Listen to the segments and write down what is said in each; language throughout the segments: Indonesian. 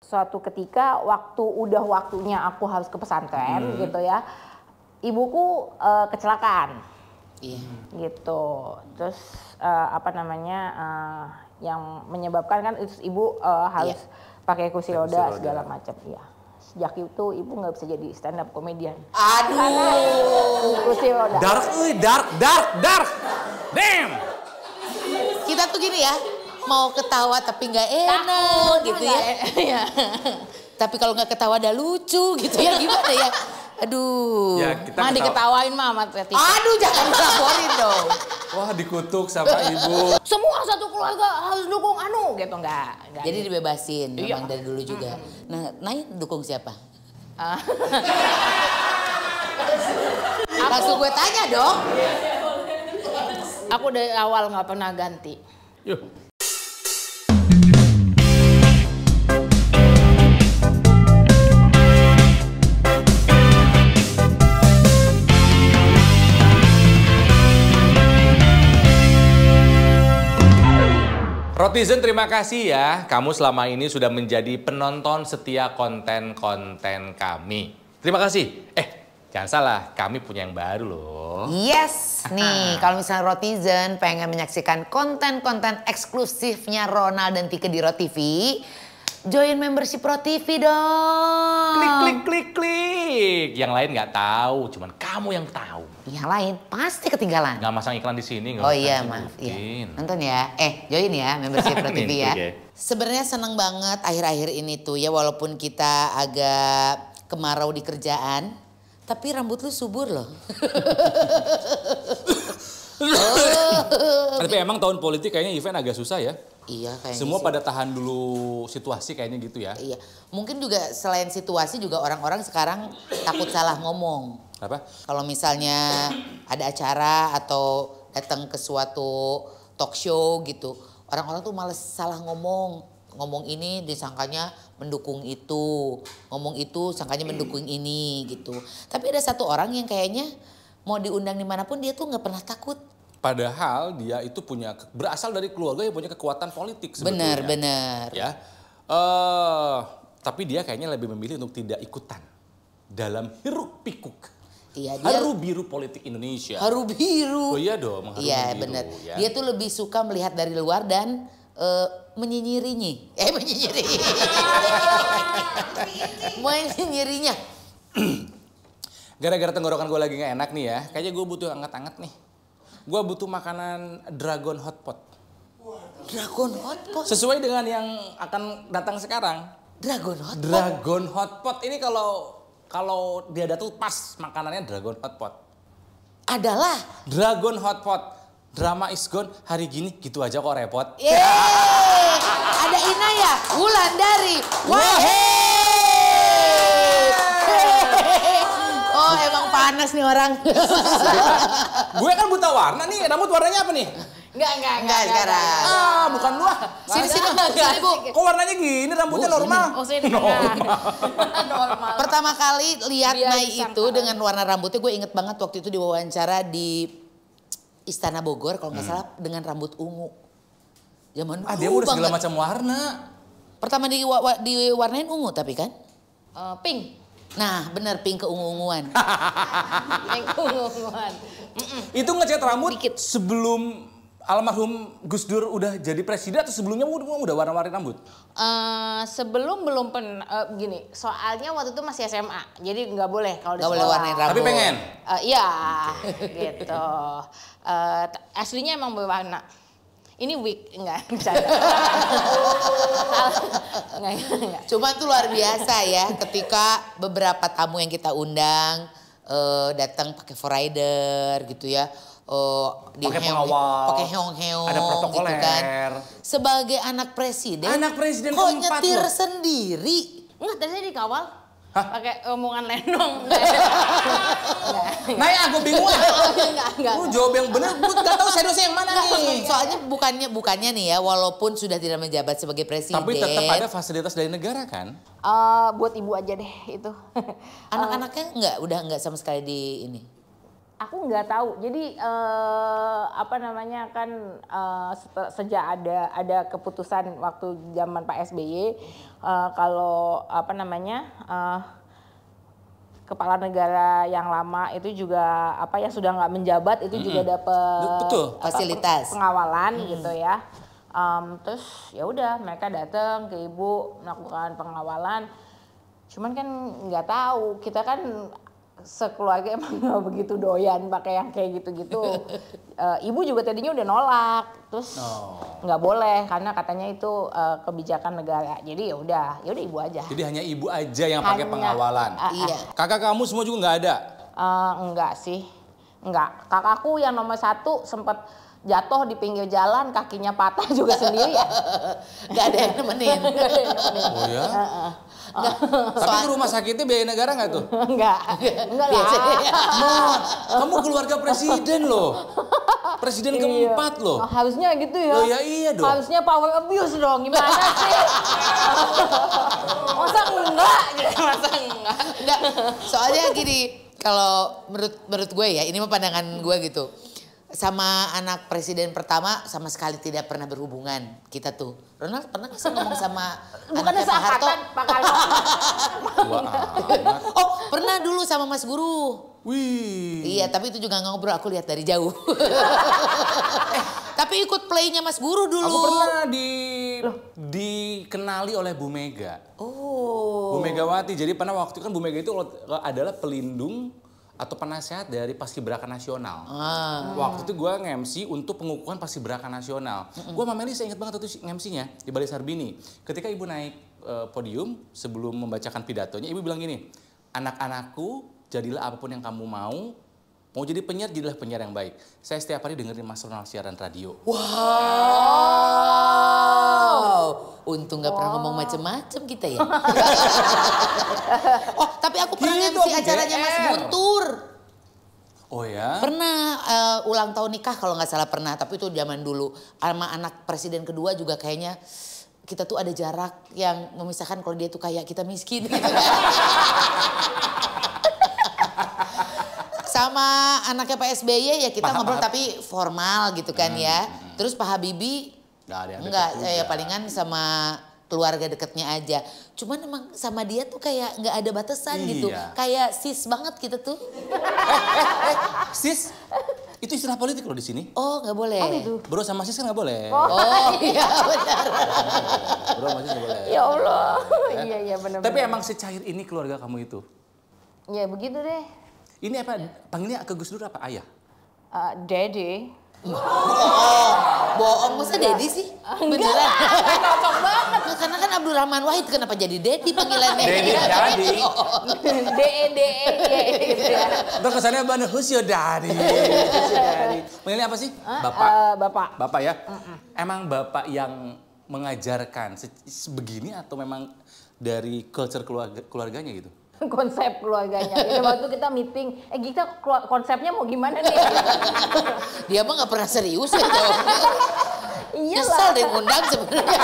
suatu ketika udah waktunya aku harus ke pesantren gitu ya, ibuku kecelakaan. Iya. Gitu. Terus yang menyebabkan kan ibu harus pakai kursi roda segala macam. Iya. Sejak itu ibu nggak bisa jadi stand up comedian. Aduh. Kursi roda. Dark. Damn. Kita tuh gini ya. Mau ketawa tapi nggak enak gitu ya. Iya. Tapi kalau nggak ketawa ada lucu gitu ya, gimana ya? Aduh. Ya, diketawain mama Teti. Aduh, jangan laporin dong. Wah, dikutuk sama ibu. Semua satu keluarga harus dukung gitu enggak. Jadi dibebasin memang dari dulu juga. Nah, Nay dukung siapa? Langsung gue tanya dong. Aku dari awal nggak pernah ganti. Yuk. Rotizen, terima kasih ya. Kamu selama ini sudah menjadi penonton setia konten-konten kami. Terima kasih. Jangan salah, kami punya yang baru loh. Yes, nih kalau misalnya Rotizen pengen menyaksikan konten-konten eksklusifnya Ronald dan Tika di RoTV, join membership RoTV dong. Klik. Yang lain nggak tahu, cuman kamu yang tahu. Yang lain pasti ketinggalan. Nggak masang iklan di sini. Oh iya, maaf. Iya. Nonton ya. Join ya membership RoTV ya. Sebenarnya seneng banget akhir-akhir ini tuh ya, walaupun kita agak kemarau di kerjaan, tapi rambut lu subur loh. Tapi emang tahun politik kayaknya event agak susah ya. Iya kayaknya. Semua pada tahan dulu situasi kayaknya gitu ya. Iya. Mungkin juga selain situasi juga orang-orang sekarang takut salah ngomong. Apa? Kalau misalnya ada acara atau datang ke suatu talk show gitu, orang-orang tuh males salah ngomong. Ngomong ini disangkanya mendukung itu, ngomong itu sangkanya mendukung ini gitu. Tapi ada satu orang yang kayaknya mau diundang dimanapun dia tuh nggak pernah takut. Padahal dia itu berasal dari keluarga yang punya kekuatan politik sebetulnya. Benar. Ya, tapi dia kayaknya lebih memilih untuk tidak ikutan dalam hiruk pikuk. Iya, haru biru politik Indonesia. Haru biru. Oh iya dong, haru iya, biru. Benar. Ya. Dia tuh lebih suka melihat dari luar dan menyinyirinya. Menyinyirinya. Gara-gara tenggorokan gue lagi gak enak nih ya, kayaknya gue butuh anget-anget nih. Gue butuh makanan dragon hotpot. Dragon hotpot? Sesuai dengan yang akan datang sekarang. Dragon hotpot? Dragon hotpot ini kalau dia ada tuh pas makanannya dragon hotpot. Adalah? Dragon hotpot. Drama is gone hari gini gitu aja kok repot. Ada Inaya, Wulandari, Oh emang panas nih orang. Gue kan buta warna nih, rambut warnanya apa nih? Enggak sekarang. Bukan gua. Sini Bu. Kok warnanya gini, rambutnya normal? Normal. Pertama kali lihat Nay itu dengan warna rambutnya, gue inget banget waktu itu diwawancara di Istana Bogor kalau nggak salah dengan rambut ungu. Zaman dulu dia udah segala macam warna. Pertama diwarnain ungu tapi kan? Pink. Nah bener, pink keungu-unguan. Pink keungu-unguan. Itu ngecat rambut sebelum almarhum Gus Dur udah jadi presiden atau sebelumnya udah warna-warni rambut? Sebelum belum gini, soalnya waktu itu masih SMA, jadi nggak boleh kalau di sekolah. Nggak boleh warnain rambut. Tapi pengen? Iya, gitu. Aslinya emang berwarna. Ini wig, enggak bisa. Enggak. Cuma tuh luar biasa ya, ketika beberapa tamu yang kita undang datang pakai rider gitu ya. Pakai pengawal, pakai heong-heong, ada protokoler. Gitu kan. Sebagai anak presiden kok nyetir sendiri? Enggak, tadi saya dikawal. Pakai omongan lenong. Nah ya, gue bingung. Enggak. Lu jawab yang bener, gue gak tahu seriusnya yang mana nih. Soalnya bukannya nih ya, walaupun sudah tidak menjabat sebagai presiden. Tapi tetap ada fasilitas dari negara kan? Buat ibu aja deh itu. Anak-anaknya udah nggak sama sekali di ini. Aku nggak tahu. Jadi apa namanya kan sejak ada keputusan waktu zaman Pak SBY kalau apa namanya kepala negara yang lama itu juga apa ya sudah nggak menjabat itu juga dapat fasilitas pengawalan gitu ya. Terus ya udah mereka datang ke ibu melakukan pengawalan. Cuman kan nggak tahu kita kan sekeluarga emang nggak begitu doyan pakai yang kayak gitu-gitu. Ibu juga tadinya udah nolak, terus nggak boleh karena katanya itu kebijakan negara. Jadi ya udah ibu aja. Jadi hanya ibu aja yang pakai pengawalan. Iya. Kakak kamu semua juga nggak ada? Enggak sih, enggak. Kakakku yang nomor 1 sempat jatuh di pinggir jalan, kakinya patah juga sendiri ya. Nggak ada yang nemenin. Oh ya? Tapi itu rumah sakitnya biaya negara nggak tuh? Enggak lah. Kamu keluarga presiden loh. Presiden keempat loh. Harusnya gitu ya. Oh ya iya dong. Harusnya power abuse dong, gimana sih? Masa enggak? Masa enggak? Enggak, soalnya gini, kalau menurut gue ya, ini mah pandangan gue gitu. Sama anak presiden pertama sama sekali tidak pernah berhubungan kita tuh. Ronald pernah nggak sih ngomong sama Bukannya anaknya Pak Harto? Pak Harto. Oh pernah dulu sama Mas Guru. Wih. Iya tapi itu juga nggak ngobrol, aku lihat dari jauh. Tapi ikut playnya Mas Guru dulu. Aku pernah dikenali oleh Bu Mega. Oh. Bu Megawati. Jadi pernah waktu itu kan Bu Mega itu adalah pelindung atau penasehat dari Paskibraka Nasional. Waktu itu gue nge-MC untuk pengukuhan Paskibraka Nasional. Gue sama Meli saya ingat banget itu nge-MC-nya di Balai Sarbini. Ketika ibu naik podium sebelum membacakan pidatonya, ibu bilang gini, anak-anakku jadilah apapun yang kamu mau jadi penyiar, jadilah penyiar yang baik. Saya setiap hari dengerin Mas Ronald siaran radio. Wow. Untung gak pernah ngomong macem-macem kita ya. Oh tapi aku pernah Gitu, MC acaranya Mas Guntur. Oh ya? Pernah ulang tahun nikah kalau nggak salah pernah. Tapi itu zaman dulu. Sama anak presiden kedua juga kayaknya kita tuh ada jarak yang memisahkan kalau dia tuh kayak kita miskin. Sama anaknya Pak SBY ya kita ngobrol tapi formal gitu kan ya. Terus Pak Habibie enggak, saya palingan sama keluarga dekatnya aja. Cuman emang sama dia tuh kayak nggak ada batasan gitu. Kayak sis banget kita tuh. Sis, itu istilah politik loh di sini. Oh nggak boleh. Oh gitu. Bro sama sis kan nggak boleh. Oh iya benar. Bro sama sis nggak boleh. Ya Allah. Iya benar. Tapi emang secair ini keluarga kamu itu? Ya begitu deh. Ini apa, panggilnya ke Gus Dur apa ayah? Daddy. Bohong, masa Dedi sih? Beneran? Cocok banget. Karena kan Abdurrahman Wahid, kenapa jadi Dedi panggilannya? Dedi jadi. DE gitu ya. Ntar kesannya Bang Husyo Dari. Panggilnya apa sih? Bapak. Bapak. Bapak ya? Emang bapak yang mengajarkan sebegini atau memang dari culture keluarganya gitu? Konsep keluarganya. Jadi waktu kita meeting, kita konsepnya mau gimana nih? Dia mah nggak pernah serius ya jawabnya. Iyalah. Nyesel deh ngundang sebenarnya.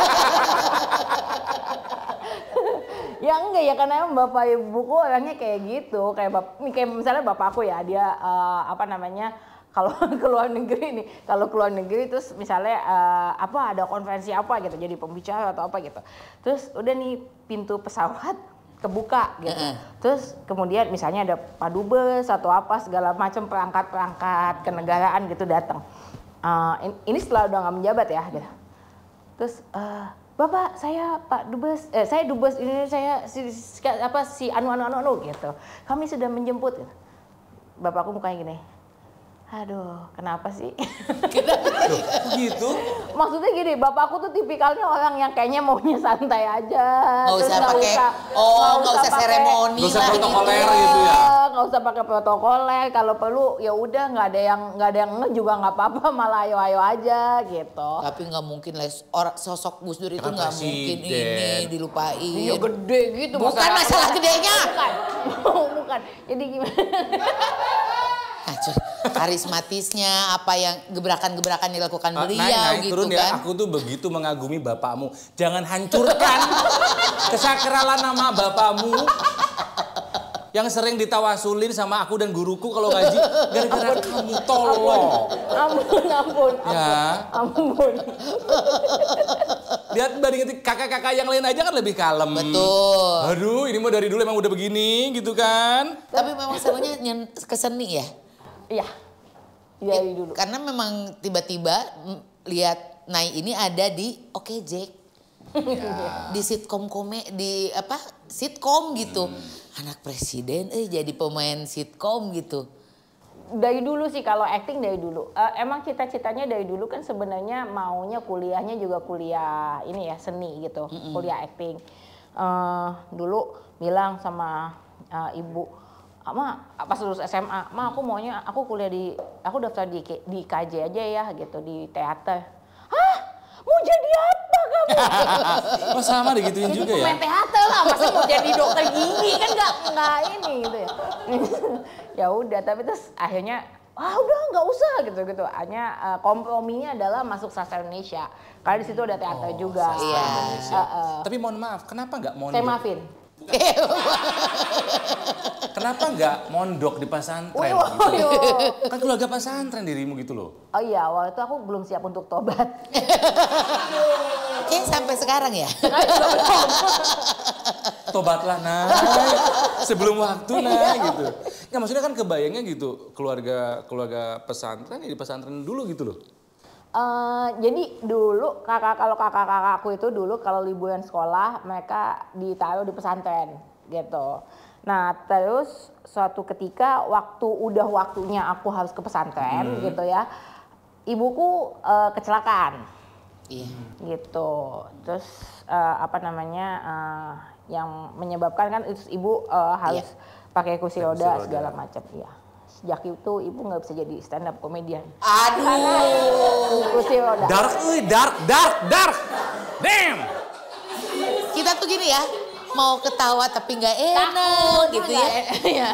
Ya enggak ya, karena emang bapak ibuku orangnya kayak gitu. Kayak misalnya bapakku ya, dia apa namanya, kalau ke luar negeri nih, kalau ke luar negeri terus misalnya ada konferensi apa gitu, jadi pembicara atau apa gitu. Terus udah nih pintu pesawat kebuka gitu. Terus kemudian misalnya ada padubes atau apa segala macam perangkat-perangkat kenegaraan gitu datang. Ini setelah udah nggak menjabat ya gitu. Terus Bapak saya Pak Dubes, saya Dubes ini saya si anu gitu. Kami sudah menjemput gitu. Bapakku mukanya gini. Aduh, kenapa sih? Gitu? Maksudnya gini, bapakku tuh tipikalnya orang yang kayaknya maunya santai aja. Nggak usah pakai, nggak usah seremoni lah. Nggak usah protokoler gitu. gitu ya? Nggak usah pakai protokoler. Kalau perlu ya udah nggak ada yang nge juga nggak apa-apa, malah ayo aja gitu. Tapi nggak mungkin lah, sosok Gus Dur itu Kan nggak mungkin ini dilupain. Iya gede gitu. Bukan masalah gedenya. Bukan. Jadi gimana? Karismatisnya, apa yang gebrakan-gebrakan dilakukan beliau gitu turun kan. Ya, aku tuh begitu mengagumi bapakmu. Jangan hancurkan kesakralan nama bapakmu. yang sering ditawasulin sama aku dan guruku kalau ngaji gara-gara kamu tolong. Ampun. Ya. Ampun. Lihat bandingin kakak-kakak yang lain aja kan lebih kalem. Betul. Aduh, ini mah dari dulu emang udah begini gitu kan. Tapi memang serunya ke seni ya? Iya. Dari dulu. Karena memang tiba-tiba lihat Nay ini ada di Oke Jack. Di sitkom di sitkom gitu. Anak presiden jadi pemain sitkom gitu. Dari dulu sih kalau acting dari dulu. Emang cita-citanya dari dulu kan sebenarnya maunya kuliahnya juga kuliah ini ya seni gitu, kuliah acting. Dulu bilang sama ibu, Ma pas lulus SMA, Ma aku kuliah aku daftar di KJ aja ya gitu di teater. Hah? Mau jadi apa kamu? Oh sama digituin juga ya? Main teater lah, masa mau jadi dokter gigi kan nggak ini gitu ya. Ya udah, tapi terus akhirnya udah nggak usah gitu. Hanya komprominya adalah masuk sastra Indonesia. Karena di situ ada teater juga. Iya. Tapi mohon maaf, kenapa nggak mondok? Saya maafin. Kenapa nggak mondok di pesantren? Gitu? Kan keluarga pesantren dirimu gitu loh. Oh iya, waktu itu aku belum siap untuk tobat. Kayak sampai sekarang ya? Tobatlah Nay, sebelum waktu Nay gitu. Ya maksudnya kan kebayangnya gitu, keluarga pesantren ya di pesantren dulu gitu loh. Jadi dulu kalau kakak-kakakku itu dulu kalau liburan sekolah mereka ditaruh di pesantren gitu. Nah terus suatu ketika udah waktunya aku harus ke pesantren gitu ya, ibuku kecelakaan. Iya. Gitu. Terus yang menyebabkan kan ibu harus pakai kursi roda segala macam. Iya. Sejak itu ibu nggak bisa jadi stand up comedian. Aduh. Kursi roda. Dark. Damn. Kita tuh gini ya, mau ketawa tapi nggak enak gitu ya. Iya.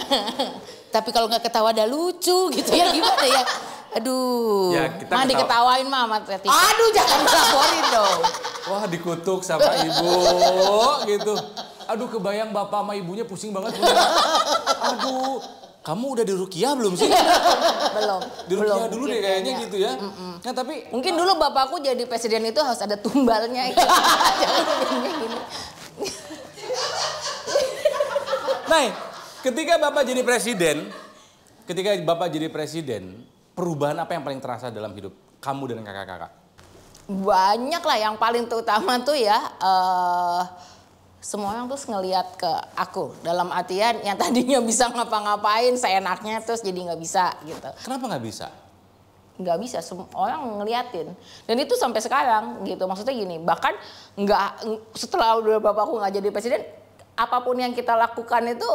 Tapi kalau nggak ketawa ada lucu gitu ya, gimana ya? Aduh. Ya, kita Diketawain mah sama Teti. Aduh, jangan laporin dong. Wah dikutuk sama ibu gitu. Aduh kebayang bapak sama ibunya pusing banget. Aduh, kamu udah di Rukiah belum sih? Belum. Di Rukiah dulu deh kayaknya gitu ya. Nah tapi mungkin dulu bapakku jadi presiden itu harus ada tumbalnya. Jangan gini. Nah, ketika bapak jadi presiden, perubahan apa yang paling terasa dalam hidup kamu dan kakak-kakak? Banyak lah, yang paling terutama tuh ya semua orang terus ngelihat ke aku. Dalam artian yang tadinya bisa ngapa-ngapain seenaknya terus jadi nggak bisa gitu. Kenapa nggak bisa? Nggak bisa, semua orang ngeliatin. Dan itu sampai sekarang gitu, maksudnya gini, bahkan setelah udah bapakku nggak jadi presiden, apapun yang kita lakukan itu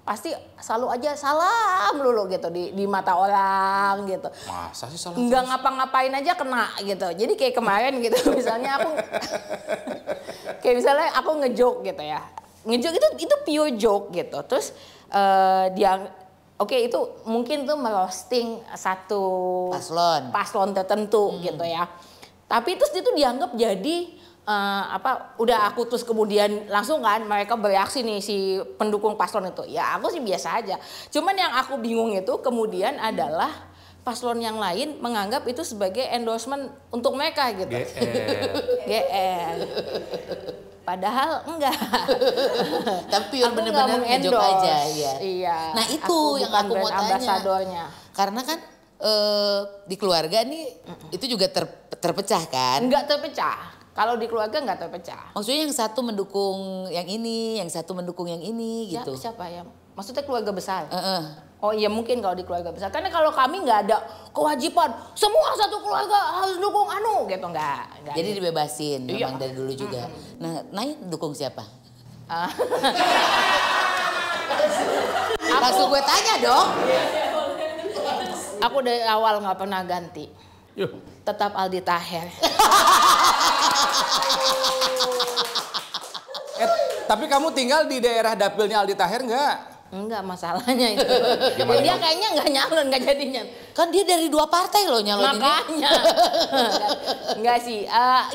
pasti selalu aja salam dulu gitu di mata orang gitu. Masa sih salah? Nggak ngapa-ngapain aja kena gitu. Jadi kayak kemarin gitu misalnya aku ngejoke gitu ya. Ngejoke itu pure joke gitu. Terus itu mungkin tuh merosting satu paslon tertentu gitu ya. Tapi terus itu dianggap jadi udah aku terus kemudian langsung kan mereka bereaksi nih si pendukung paslon itu. Ya aku sih biasa aja. Cuman yang aku bingung itu kemudian adalah paslon yang lain menganggap itu sebagai endorsement untuk mereka gitu. GR. Padahal enggak. Tapi bener-bener ngejok aja ya. Iya. Nah itu yang aku mau tanya. Ambasadornya. Karena kan di keluarga nih itu juga terpecah kan? Enggak terpecah. Kalau di keluarga nggak terpecah. Maksudnya yang satu mendukung yang ini, yang satu mendukung yang ini gitu. Siapa ya? Maksudnya keluarga besar? Oh iya mungkin kalau di keluarga besar. Karena kalau kami nggak ada kewajiban semua satu keluarga harus dukung gitu nggak. Jadi gitu. dibebasin memang dari dulu juga. Nah, Nay dukung siapa? Langsung gue tanya dong. Aku dari awal nggak pernah ganti. Tetap Aldi Taher. Tapi kamu tinggal di daerah dapilnya Aldi Taher nggak? Enggak, masalahnya itu. Dia kayaknya nggak nyalon, nggak jadi nyalon. Kan dia dari 2 partai loh nyalon ini. Makanya. Enggak sih,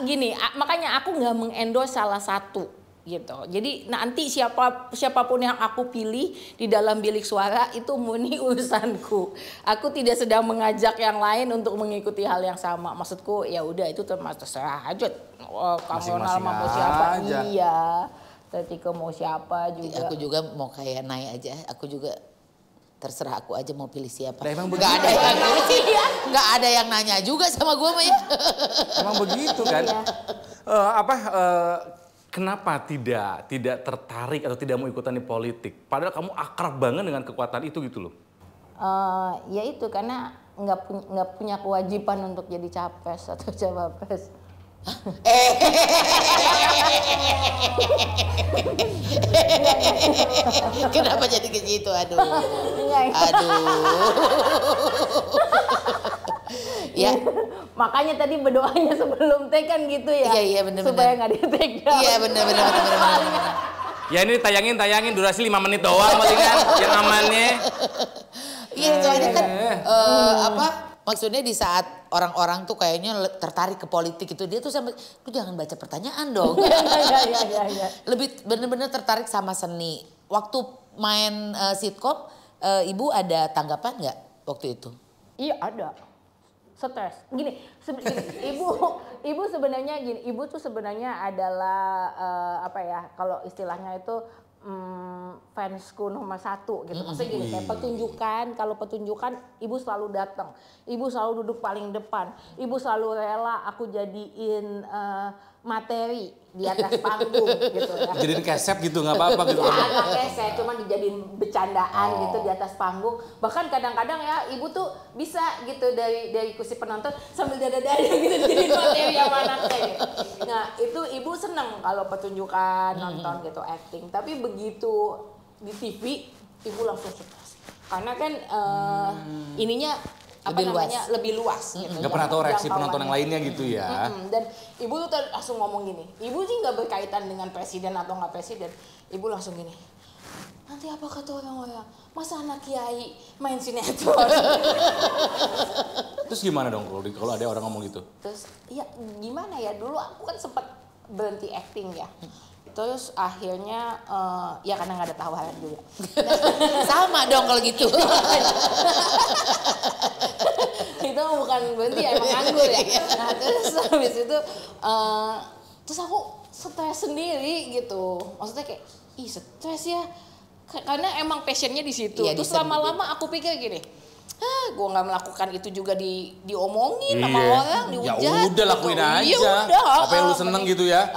gini, makanya aku nggak mengendorse salah satu gitu. Jadi nanti siapapun yang aku pilih di dalam bilik suara itu murni urusanku. Aku tidak sedang mengajak yang lain untuk mengikuti hal yang sama. Maksudku ya udah itu terserah aja. Kamu mau siapa? aja. Iya. Ketika mau siapa juga. Aku juga mau kayak Nay aja. Aku juga terserah aku aja mau pilih siapa. Nah, emang Nggak ada yang nggak ada yang nanya juga sama gue mah ya. Emang begitu kan? Iya. Kenapa tidak tertarik atau tidak mau ikutan di politik? Padahal kamu akrab banget dengan kekuatan itu gitu loh. Ya itu karena nggak punya kewajiban untuk jadi capres atau cawapres. Kenapa jadi ke situ? Aduh. Iya. Aduh. Ya. Makanya tadi berdoanya sebelum take kan gitu ya. Iya benar. Supaya nggak di take down. Iya benar. Ya ini tayangin durasi 5 menit doang palingan yang amannya. Iya soalnya kan maksudnya di saat orang-orang tuh kayaknya tertarik ke politik itu dia tuh sampai lu jangan baca pertanyaan dong. Iya. Lebih bener-bener tertarik sama seni. Waktu main sitkom, ibu ada tanggapan nggak waktu itu? Iya ada. Stres. Gini, ibu sebenarnya gini, ibu tuh sebenarnya adalah kalau istilahnya itu fansku nomor 1 gitu. Maksudnya gini, kayak kalau pertunjukan ibu selalu datang, ibu selalu duduk paling depan, ibu selalu rela aku jadiin materi di atas panggung gitu ya. Jadiin keset gitu nggak apa-apa gitu. Nggak keset, cuma dijadiin bercandaan gitu di atas panggung. Bahkan kadang-kadang ya ibu tuh bisa gitu dari kursi penonton sambil dada-dada gitu jadiin materi yang mana gitu. Nah itu ibu seneng kalau pertunjukan nonton gitu acting. Tapi begitu di TV ibu langsung stres. Karena kan ininya lebih luas gitu. Nggak pernah tahu reaksi penonton yang lainnya gitu ya. Dan ibu tuh langsung ngomong gini, ibu sih nggak berkaitan dengan presiden atau nggak presiden, ibu langsung gini, nanti apa kata orang-orang, masa anak kiai main sinetron? Terus gimana dong kalau ada orang ngomong gitu? Terus ya gimana ya, dulu aku kan sempat berhenti acting ya. Terus akhirnya ya karena nggak ada tawaran juga. Sama dong kalau gitu. Itu bukan berhenti ya, emang nganggur ya. Nah terus habis itu terus aku stres sendiri gitu. Maksudnya kayak stres ya. Karena emang passionnya di situ. Iya, terus lama-lama aku pikir gini, gue nggak melakukan itu juga diomongin sama orang, dihujat. Ya udah lakuin gitu. aja. Ya udah. Apa yang lu seneng gitu ya?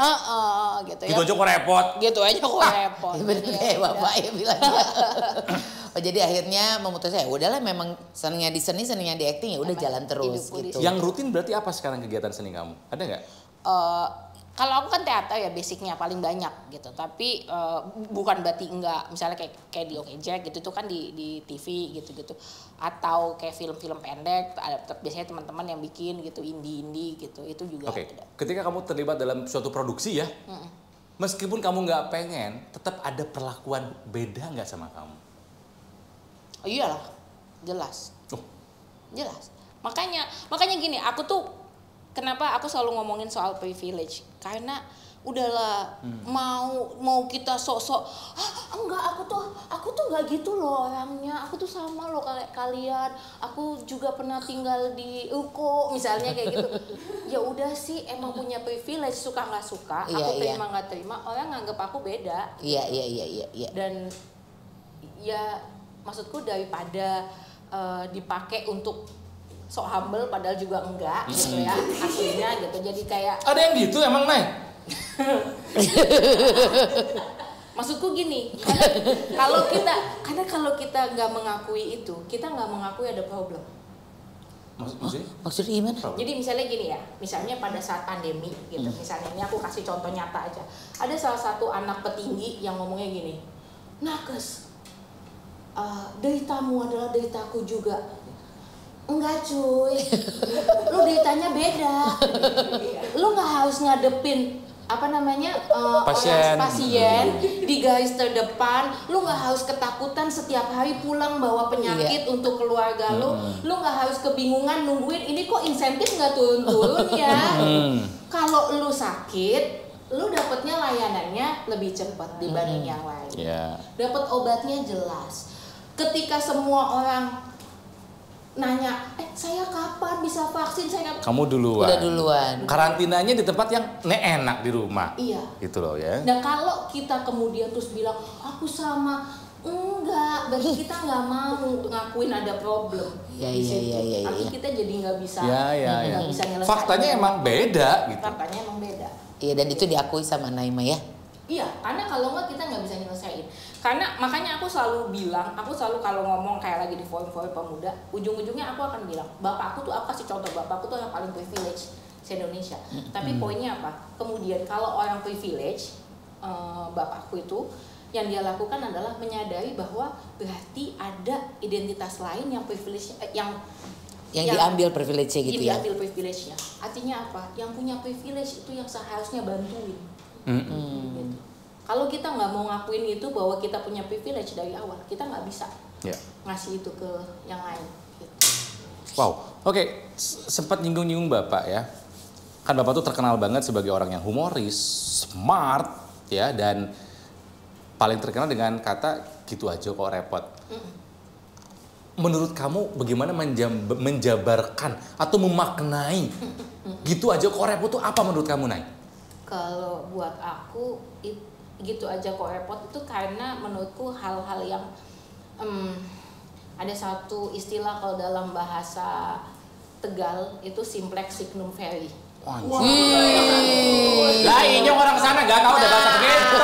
Gitu ya. Gitu aja kok repot. Gitu aja kok repot. Bener kayak bapak ya bilangnya. Oh jadi akhirnya memutuskan ya udahlah memang senengnya di seni, senengnya di acting ya udah jalan terus gitu. Yang rutin berarti apa sekarang kegiatan seni kamu? Ada nggak? Kalau aku kan teater ya basicnya paling banyak gitu, tapi bukan berarti enggak, misalnya kayak di Oke Jack gitu tuh kan di TV gitu atau kayak film-film pendek ada biasanya teman-teman yang bikin gitu indie gitu itu juga ada. Ketika kamu terlibat dalam suatu produksi ya, meskipun kamu nggak pengen, tetap ada perlakuan beda nggak sama kamu? Oh iyalah, jelas. Jelas. Makanya gini, aku tuh kenapa aku selalu ngomongin soal privilege? Karena udahlah mau kita sok-sok enggak, aku tuh nggak gitu loh orangnya, aku tuh sama loh kayak kalian, aku juga pernah tinggal di Uko misalnya kayak gitu. Ya udah sih, emang punya privilege, suka nggak suka, aku terima nggak terima, orang nganggep aku beda. Iya. Dan ya maksudku daripada dipakai untuk sok humble padahal juga enggak gitu ya aslinya gitu, jadi kayak ada yang gitu emang Nay? Maksudku gini, karena kalau kita nggak mengakui itu, kita nggak mengakui ada problem. Maksudnya gimana? Jadi misalnya gini ya, misalnya pada saat pandemi gitu, misalnya ini aku kasih contoh nyata aja, ada salah satu anak petinggi yang ngomongnya gini, nakes, deritamu adalah deritaku juga. Enggak cuy, lu deritanya beda, lu nggak harus ngadepin pasien di garis terdepan, lu nggak harus ketakutan setiap hari pulang bawa penyakit untuk keluarga lu nggak harus kebingungan nungguin ini kok insentif nggak turun-turun ya. Kalau lu sakit lu dapatnya layanannya lebih cepat dibanding yang lain. Dapat obatnya jelas. Ketika semua orang nanya, saya kapan bisa vaksin? Saya kapan? Kamu duluan. Udah duluan. Karantinanya di tempat yang enak di rumah. Iya. Gitu loh ya. Nah kalau kita kemudian terus bilang, aku sama, enggak, berarti kita nggak mau ngakuin ada problem. Iya. Tapi kita jadi nggak bisa, Iya. bisa nyelesain. Faktanya emang beda gitu. Faktanya emang beda. Iya, dan itu diakui sama Naima ya. Iya, karena kalau nggak kita nggak bisa nyelesain. Karena makanya aku selalu bilang, aku selalu kalau ngomong kayak lagi di forum-forum pemuda, ujung-ujungnya aku akan bilang, bapakku tuh apa sih contoh bapakku tuh yang paling privilege se-Indonesia. Tapi poinnya apa? Kemudian kalau orang privilege, bapakku itu yang dia lakukan adalah menyadari bahwa berarti ada identitas lain yang privilege, yang diambil privilege-nya gitu ya. Diambil privilege-nya. Artinya apa? Yang punya privilege itu yang seharusnya bantuin. Gitu. Kalau kita nggak mau ngakuin itu bahwa kita punya privilege dari awal, kita nggak bisa ngasih itu ke yang lain. Gitu. Wow, oke. Sempat nyinggung-nyinggung Bapak ya. Kan Bapak tuh terkenal banget sebagai orang yang humoris, smart, ya, dan paling terkenal dengan kata gitu aja kok repot. Menurut kamu bagaimana menjabarkan atau memaknai gitu aja kok repot tuh apa menurut kamu, Nay? Kalau buat aku gitu aja kok repot itu karena menurutku hal-hal yang ada satu istilah kalau dalam bahasa Tegal itu simplex signum veri. Lah ini orang sana gak tahu udah bahasa begitu.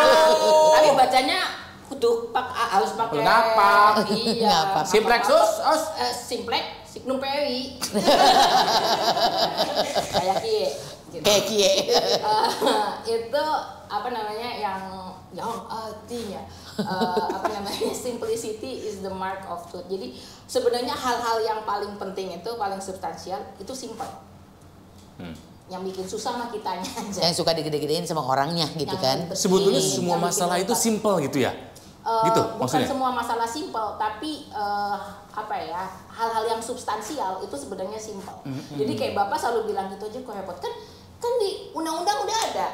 Tapi bacanya kudu harus pakai ngapak. Iya. Simplexus, simplex signum veri. Kayak kie. Gitu. Kayak kie. Itu apa namanya yang artinya simplicity is the mark of truth. Jadi sebenarnya hal-hal yang paling penting itu paling substansial itu simple. Yang bikin susah mah kitanya aja. Yang suka digede-gedein sama orangnya gitu kan. Sebetulnya semua masalah itu simple gitu ya. Gitu maksudnya. Bukan semua masalah simple, tapi hal-hal yang substansial itu sebenarnya simple. Jadi kayak Bapak selalu bilang gitu aja kok repot kan di undang-undang udah ada.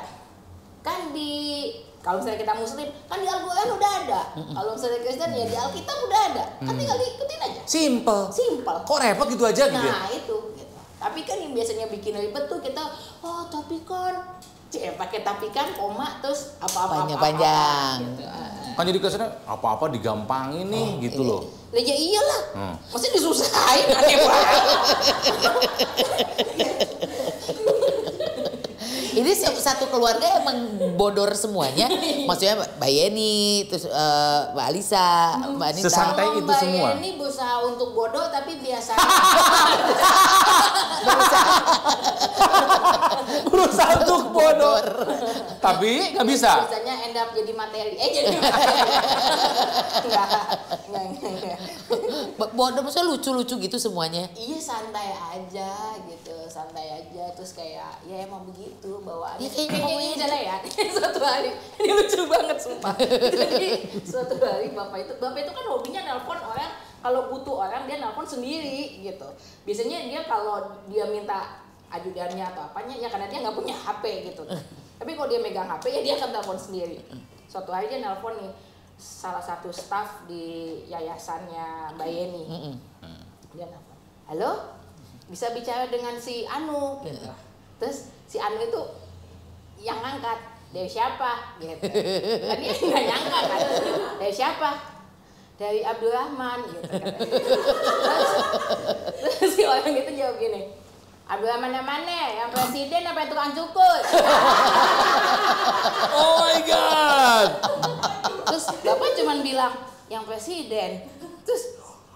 Kan kalau misalnya kita muslim, kan di Al-Quran udah ada. Kalau misalnya Kristen ya di Alkitab udah ada. Kan tinggal diikutin aja. Simple. Kok repot gitu aja gitu ya? Nah itu. Gitu. Tapi kan yang biasanya bikin ribet tuh kita, tapi kan, pakai tapi kan, koma, terus apa-apa. Panjang. Gitu. Kan jadi kesannya apa-apa digampangin nih gitu loh. Lah ya iyalah. Maksudnya disusahin aneh banget. Ini satu keluarga emang bodor semuanya. Maksudnya Mbak Yeni, terus Mbak Alisa, Mbak Anita. Sesantai itu semua. Mbak Yeni berusaha untuk bodoh tapi biasa. Berusaha untuk bodoh. Tapi nggak bisa. Biasanya end up jadi materi. Enggak. Bodoh maksudnya lucu-lucu gitu semuanya. Iya santai aja gitu, terus kayak ya emang begitu bawaannya. Ya, kayaknya ya. Suatu hari ini lucu banget sumpah. Jadi suatu hari bapak itu kan hobinya nelpon orang, kalau butuh orang dia nelpon sendiri gitu. Biasanya dia kalau dia minta ajudannya atau apanya ya karena dia nggak punya HP gitu. Tapi kalau dia megang HP ya dia akan telepon sendiri. Suatu hari dia nelpon nih salah satu staf di yayasannya Mbak Yeni. Dia nelpon, halo, bisa bicara dengan si Anu gitu. Terus si Anu itu yang ngangkat, dari siapa gitu. Kan dia nggak nyangka kan, dari siapa, dari Abdurrahman gitu. Terus si orang itu jawab gini, Abdurrahman yang mana? Yang presiden apa yang tukang cukur? Oh my god. Terus bapak cuman bilang yang presiden. Terus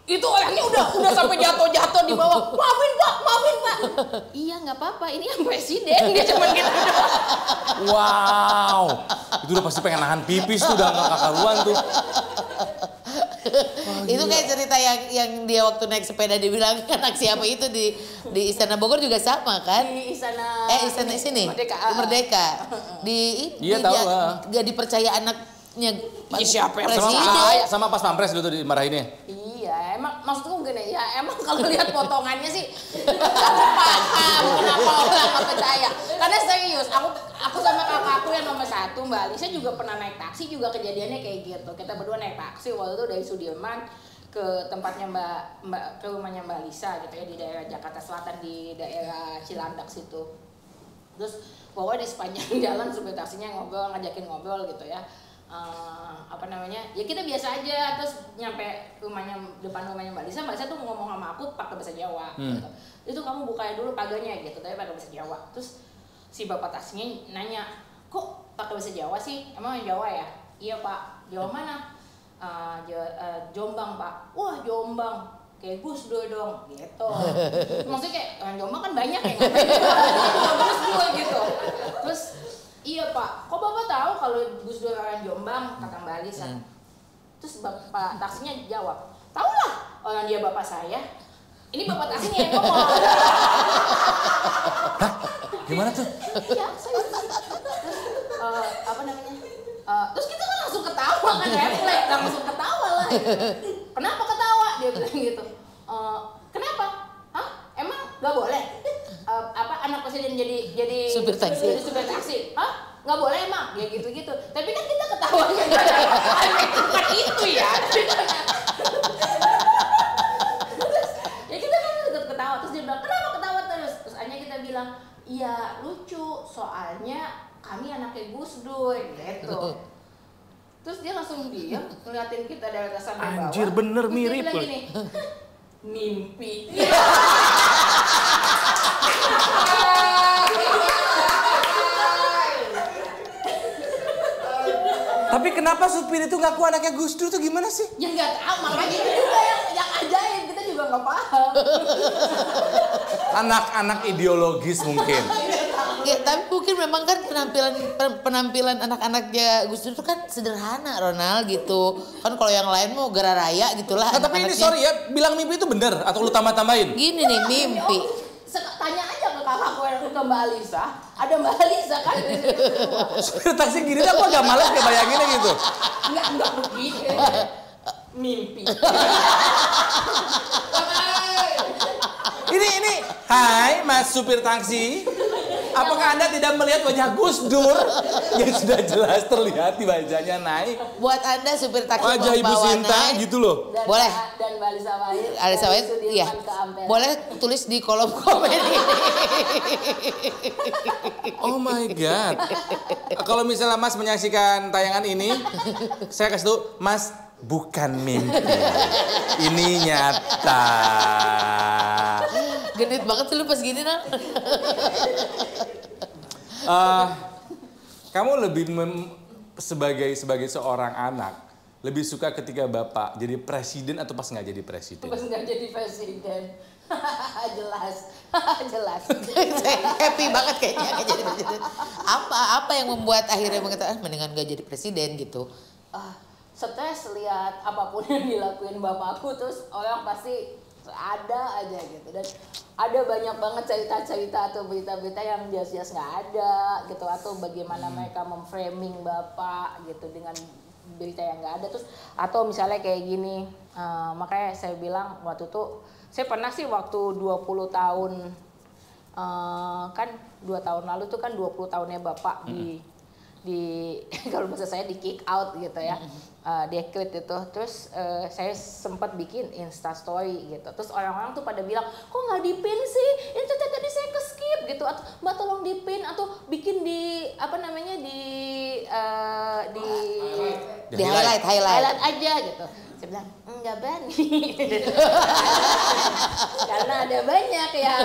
itu orangnya udah sampai jatuh di bawah. Maafin pak. Iya nggak apa-apa. Ini yang presiden dia cuman gitu. Wow. Itu udah pasti pengen nahan pipis tuh udah nggak karuan tuh. Itu kayak cerita yang dia waktu naik sepeda dibilang anak siapa itu di Istana Bogor juga sama kan? Di istana sini Merdeka. Dia gak dipercaya anaknya Siapa yang presiden. Sama pas pampres dulu tuh dimarahinnya. Iya, emang maksudku gini ya, emang kalau lihat potongannya sih aku paham kenapa orang nggak percaya. Karena serius, aku aku sama kakakku yang nomor 1 Mbak Alisa juga pernah naik taksi juga kejadiannya kayak gitu. Kita berdua naik taksi waktu itu dari Sudirman ke tempatnya ke rumahnya Mbak Alisa gitu ya di daerah Jakarta Selatan di daerah Cilandak situ. Terus pokoknya di sepanjang jalan supir taksinya ngajakin ngobrol gitu ya. Ya kita biasa aja, terus nyampe depan rumahnya Mbak Lisa tuh ngomong sama aku pakai bahasa Jawa gitu. Itu kamu bukain dulu pagarnya gitu, tapi pakai bahasa Jawa. Terus si bapak taksinya nanya, kok pakai bahasa Jawa sih? Emang yang Jawa ya? Iya Pak. Jawa mana? Jombang Pak. Wah Jombang, kayak Gus Dur dong gitu. Maksudnya kayak orang Jombang kan banyak ya, Gus Dur gitu. Terus iya Pak, kok Bapak tahu kalau Gus Dur orang Jombang, kata Mbak Alisa. Terus Bapak taksinya jawab, tahu lah orang dia bapak saya. Ini bapak taksinya yang ngomong. Hah? Gimana tuh? Iya, saya. Terus kita kan langsung ketawa kan, refleks, langsung ketawa lah. Kenapa ketawa? Dia bilang gitu. Kenapa? Hah? Emang nggak boleh? Anak presiden jadi supir taksi. Jadi supir taksi. Hah? Nggak boleh emang? Ya gitu-gitu. Tapi kan kita ketawa kan. Bukan itu ya. Ya kita kan tetap ketawa. Terus dia bilang, kenapa ketawa terus? Terus akhirnya kita bilang, iya lucu. Soalnya kami anaknya Gus Dur gitu. Terus dia langsung diam ngeliatin kita dari atas sampai bawah. Anjir bener Terus mirip. dia bilang gini, mimpi. Tapi kenapa supir itu ngaku anaknya Gus Dur tuh gimana sih? Ya nggak tahu, makanya itu juga yang ajaib, kita juga nggak paham. Anak-anak ideologis mungkin. Ya, tapi mungkin memang kan penampilan anak-anaknya Gus Dur itu kan sederhana, Ronald gitu. Kan kalau yang lain mau gara raya gitulah. Nah, tapi ini sorry ya, bilang mimpi itu bener atau lu tambah-tambahin? Gini nih, mimpi. Tanya aja ke kakakku yang ke Mbak Alisa. Ada Mbak Alisa kan? Supir taksi gini tuh aku agak males kayak bayanginnya gitu. Enggak begitu. Mimpi. Ini, hai Mas supir taksi. Apakah Anda tidak melihat wajah Gus Dur yang sudah jelas terlihat di wajahnya naik? Buat Anda supir taksi Wajah Ibu bawa Sinta naik, gitu loh. Boleh. Dan Mbak Alisa Wahid. Alisa Wahid, iya. Boleh tulis di kolom komen ini. Oh my God. Kalau misalnya Mas menyaksikan tayangan ini, saya kasih tahu, Mas bukan mimpi. Ini nyata. Genit banget sih lu pas gini, Nal. Kamu lebih sebagai seorang anak, lebih suka ketika bapak jadi presiden atau pas nggak jadi presiden? Pas nggak jadi presiden. jelas. Happy banget kayaknya nggak jadi presiden. Apa yang membuat akhirnya mengatakan mendingan nggak jadi presiden gitu? Stres lihat apapun yang dilakuin bapakku, terus orang pasti ada aja gitu, dan ada banyak banget cerita-cerita atau berita-berita yang jelas-jelas nggak ada gitu, atau bagaimana mereka memframing bapak gitu dengan berita yang nggak ada. Terus atau misalnya kayak gini, makanya saya bilang waktu itu saya pernah sih waktu 20 tahun kan 2 tahun lalu tuh kan 20 tahunnya bapak di kalau bahasa saya di kick out gitu ya, di-quit itu. Terus saya sempat bikin Insta story gitu. Terus orang-orang tuh pada bilang, kok nggak di-pin sih? Itu tadi saya ke-skip gitu. Atau Mbak tolong di-pin atau bikin di highlight aja gitu. Saya bilang, enggak berani. Karena ada banyak yang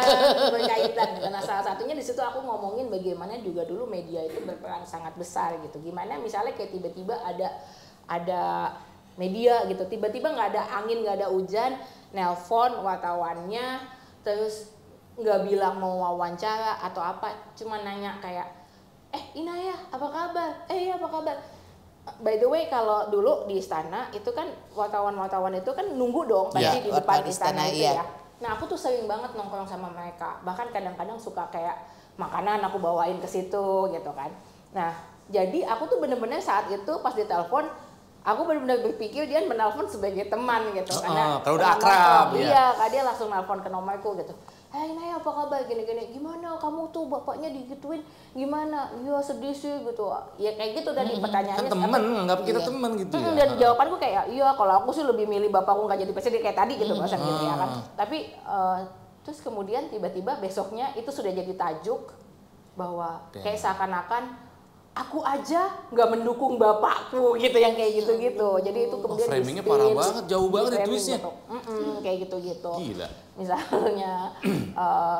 berkaitan gitu. Nah, salah satunya di situ aku ngomongin bagaimana juga dulu media itu berperan sangat besar gitu. Gimana misalnya kayak tiba-tiba ada media gitu, tiba-tiba nggak ada angin, nggak ada hujan, nelpon wartawannya, terus nggak bilang mau wawancara atau apa, cuma nanya kayak, Inaya, apa kabar? Apa kabar? By the way, kalau dulu di istana itu kan wartawan-wartawan itu kan nunggu dong pasti di depan istana itu ya. Nah, aku tuh sering banget nongkrong sama mereka. Bahkan kadang-kadang suka kayak makanan aku bawain ke situ gitu kan. Nah, jadi aku tuh bener-bener saat itu pas ditelepon, aku benar-benar berpikir dia menelpon sebagai teman gitu, karena kalau udah akrab ya. Iya, dia langsung nelpon ke nomorku gitu. Hai Naya apa kabar gini-gini, gimana kamu tuh bapaknya digituin gimana, iya sedih sih gitu ya kayak gitu tadi pertanyaannya Kan temen, anggap kita temen gitu ya. dan jawabanku kayak iya kalau aku sih lebih milih bapakku nggak jadi presiden kayak tadi gitu bahasa gitu ya kan, tapi terus kemudian tiba-tiba besoknya itu sudah jadi tajuk bahwa kayak seakan-akan aku aja nggak mendukung bapakku gitu yang kayak gitu-gitu. Jadi itu kemudian framingnya parah banget, jauh banget di twistnya. Kayak gitu-gitu. Gila. Misalnya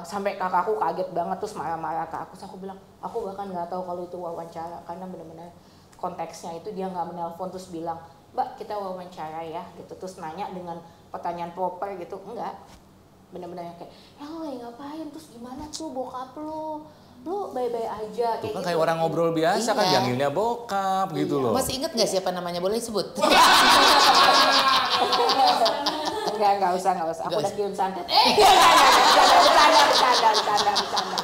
sampai kakakku kaget banget terus marah-marah ke aku. Terus aku bilang, aku bahkan nggak tahu kalau itu wawancara karena benar-benar konteksnya itu dia nggak menelpon terus bilang, Mbak kita wawancara ya gitu. Terus nanya dengan pertanyaan proper gitu, enggak. Benar-benar kayak, ya lo ngapain terus gimana tuh bokap lu baik-baik aja Tuh kayak kan gitu. kayak orang ngobrol biasa kan, Iya. panggilnya bokap gitu loh. Masih inget gak siapa namanya? Boleh sebut? Enggak usah. Aku udah kirim santet. Bercanda.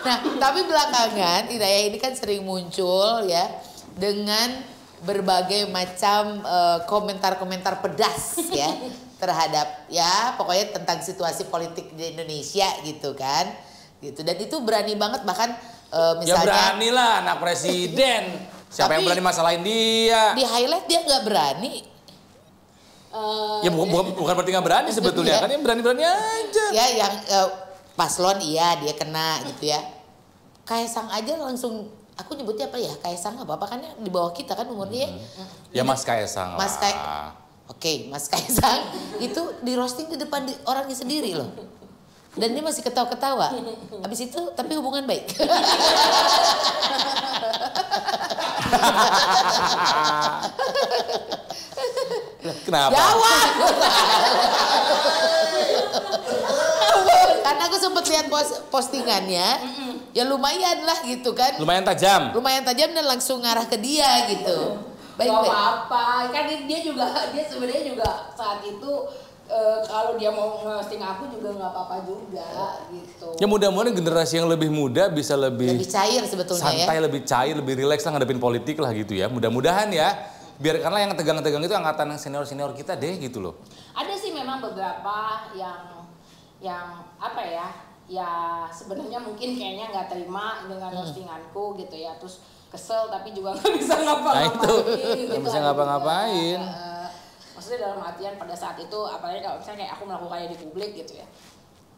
Nah, tapi belakangan Hidayah ini kan sering muncul ya dengan berbagai macam komentar-komentar pedas ya terhadap ya pokoknya tentang situasi politik di Indonesia gitu kan. Gitu. Dan itu berani banget bahkan misalnya. Ya berani lah anak presiden. Siapa yang berani masalahin dia? Di highlight dia nggak berani. Ya bukan berarti nggak berani sebetulnya, kan dia berani-berani aja. Ya yang paslon iya dia kena gitu ya. Kaisang aja langsung, aku nyebutnya apa ya? Kaisang apa kan di bawah kita kan umurnya. Ya Mas Kaisang Mas lah. Oke, Mas Kaisang itu di roasting di depan orangnya sendiri loh. Dan dia masih ketawa-ketawa. Habis itu tapi hubungan baik. Kenapa? Jawab. Karena aku sempat lihat postingannya, ya lumayan lah gitu kan. Lumayan tajam. Lumayan tajam dan langsung ngarah ke dia gitu. Gak apa-apa, kan dia sebenarnya juga saat itu kalau dia mau nge-hosting aku juga nggak apa-apa juga gitu. Ya mudah-mudahan generasi yang lebih muda bisa lebih cair sebetulnya santai, ya. lebih cair, lebih rileks lah ngadepin politik lah gitu ya. Mudah-mudahan ya. Biarkanlah yang tegang-tegang itu angkatan senior-senior kita deh gitu loh. Ada sih memang beberapa yang apa ya? Ya sebenarnya mungkin kayaknya nggak terima dengan hostinganku gitu ya. Terus kesel tapi juga nggak bisa ngapa-ngapain. Nah itu, gitu. nggak bisa ngapa-ngapain. Maksudnya dalam artian pada saat itu, apalagi kalau misalnya kayak aku melakukannya di publik gitu ya.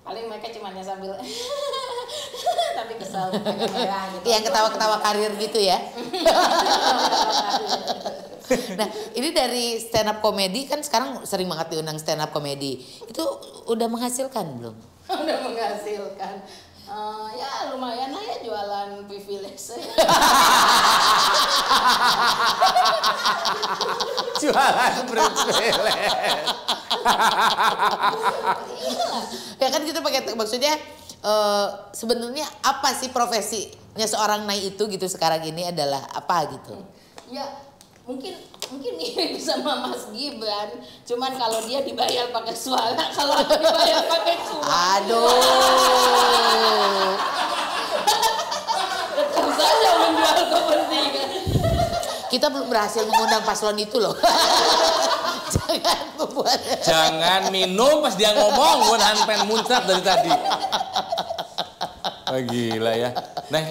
Paling mereka cuma sambil tapi kesel merah gitu. Yang ketawa-ketawa karir gitu ya. Nah, ini dari stand up comedy kan sekarang sering banget diundang stand up comedy. Itu udah menghasilkan belum? Udah menghasilkan. Ya lumayan lah ya jualan privilege. Jualan privilege. Ya kan kita pakai maksudnya sebenarnya apa sih profesinya seorang Nai itu gitu sekarang ini adalah apa gitu? Ya mungkin mirip sama Mas Gibran, cuman kalau dia dibayar pakai suara, kalau aku dibayar pakai suara. Aduh. Tetap saja menjual kepentingan. Kita belum berhasil mengundang paslon itu loh. Jangan membuat. Jangan minum pas dia ngomong, gue nahan pengen muncrat dari tadi. Oh, gila ya. Nah,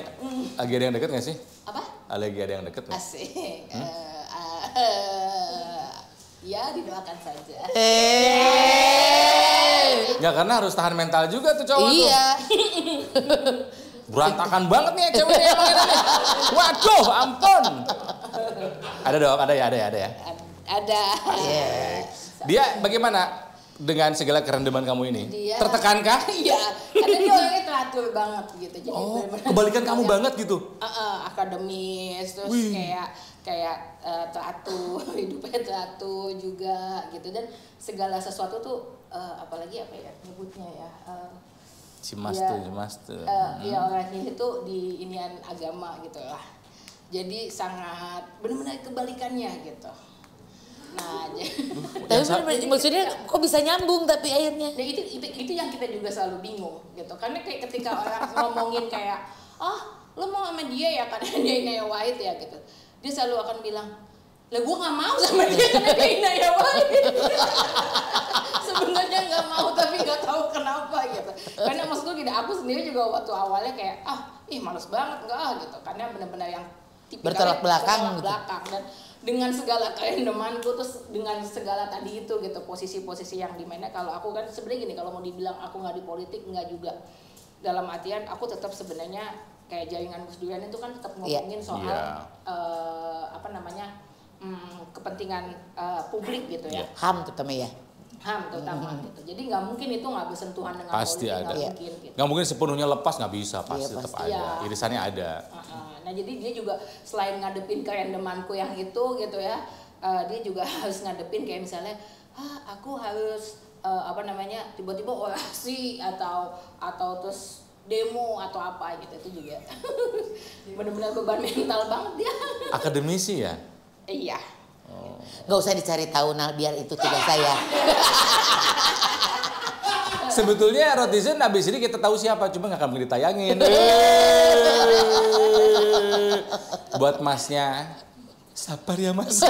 lagi ada yang deket gak sih? Apa? Lagi ada yang deket gak? Asik. Ya didoakan saja. Nggak, karena harus tahan mental juga tuh cowok tuh. Iya. Berantakan banget nih ceweknya yang main ini. Waduh, ampun. Ada dong, ada ya. Ada. Dia bagaimana dengan segala kerendaman kamu ini? Dia- Tertekankah? Iya, karena dia orangnya teratur banget gitu. Jadi bener-bener Kebalikan kamu banget gitu? akademis, terus kayak teratur, hidupnya teratur juga gitu. Dan segala sesuatu tuh apalagi apa ya nyebutnya ya. Si Mas Ya, tuh. Ya orang ini tuh di inian agama gitu lah. Jadi sangat benar-benar kebalikannya gitu. Nah, Tapi bener-bener, maksudnya kok bisa nyambung tapi akhirnya. nah itu yang kita juga selalu bingung gitu. Karena kayak ketika orang ngomongin kayak, lo mau sama dia ya karena dia Inaya White ya gitu. Dia selalu akan bilang, lah gue nggak mau sama dia karena dia Inaya White. Sebenarnya Sebenarnya nggak mau tapi nggak tahu kenapa gitu. Karena maksudku gini, aku sendiri juga waktu awalnya kayak males banget gitu. Karena benar-benar yang bertolak belakang gitu. Dan dengan segala kerendemanku terus dengan segala tadi itu gitu posisi-posisi yang dimainnya, kalau aku kan sebenarnya gini, kalau mau dibilang aku nggak di politik nggak juga, dalam artian aku tetap sebenarnya kayak jaringan Gus Durian itu kan tetap ngomongin soal apa namanya kepentingan publik gitu ya. HAM terutama ya. HAM terutama gitu. Jadi nggak mungkin itu nggak bersentuhan dengan Pasti politik, ada. nggak mungkin gitu. Nggak mungkin sepenuhnya lepas, nggak bisa, pasti tetap pasti. ada. Irisannya ada. Nah jadi dia juga selain ngadepin kerendemanku yang itu gitu ya, dia juga harus ngadepin kayak misalnya, aku harus apa namanya tiba-tiba orasi atau terus demo atau apa gitu, itu juga benar-benar beban mental banget dia. Akademisi ya? Iya. Nggak usah dicari tahu, biar itu tugas saya. Sebetulnya Rotizen abis ini kita tahu siapa, cuma nggak akan ditayangin. Buat masnya, sabar ya mas.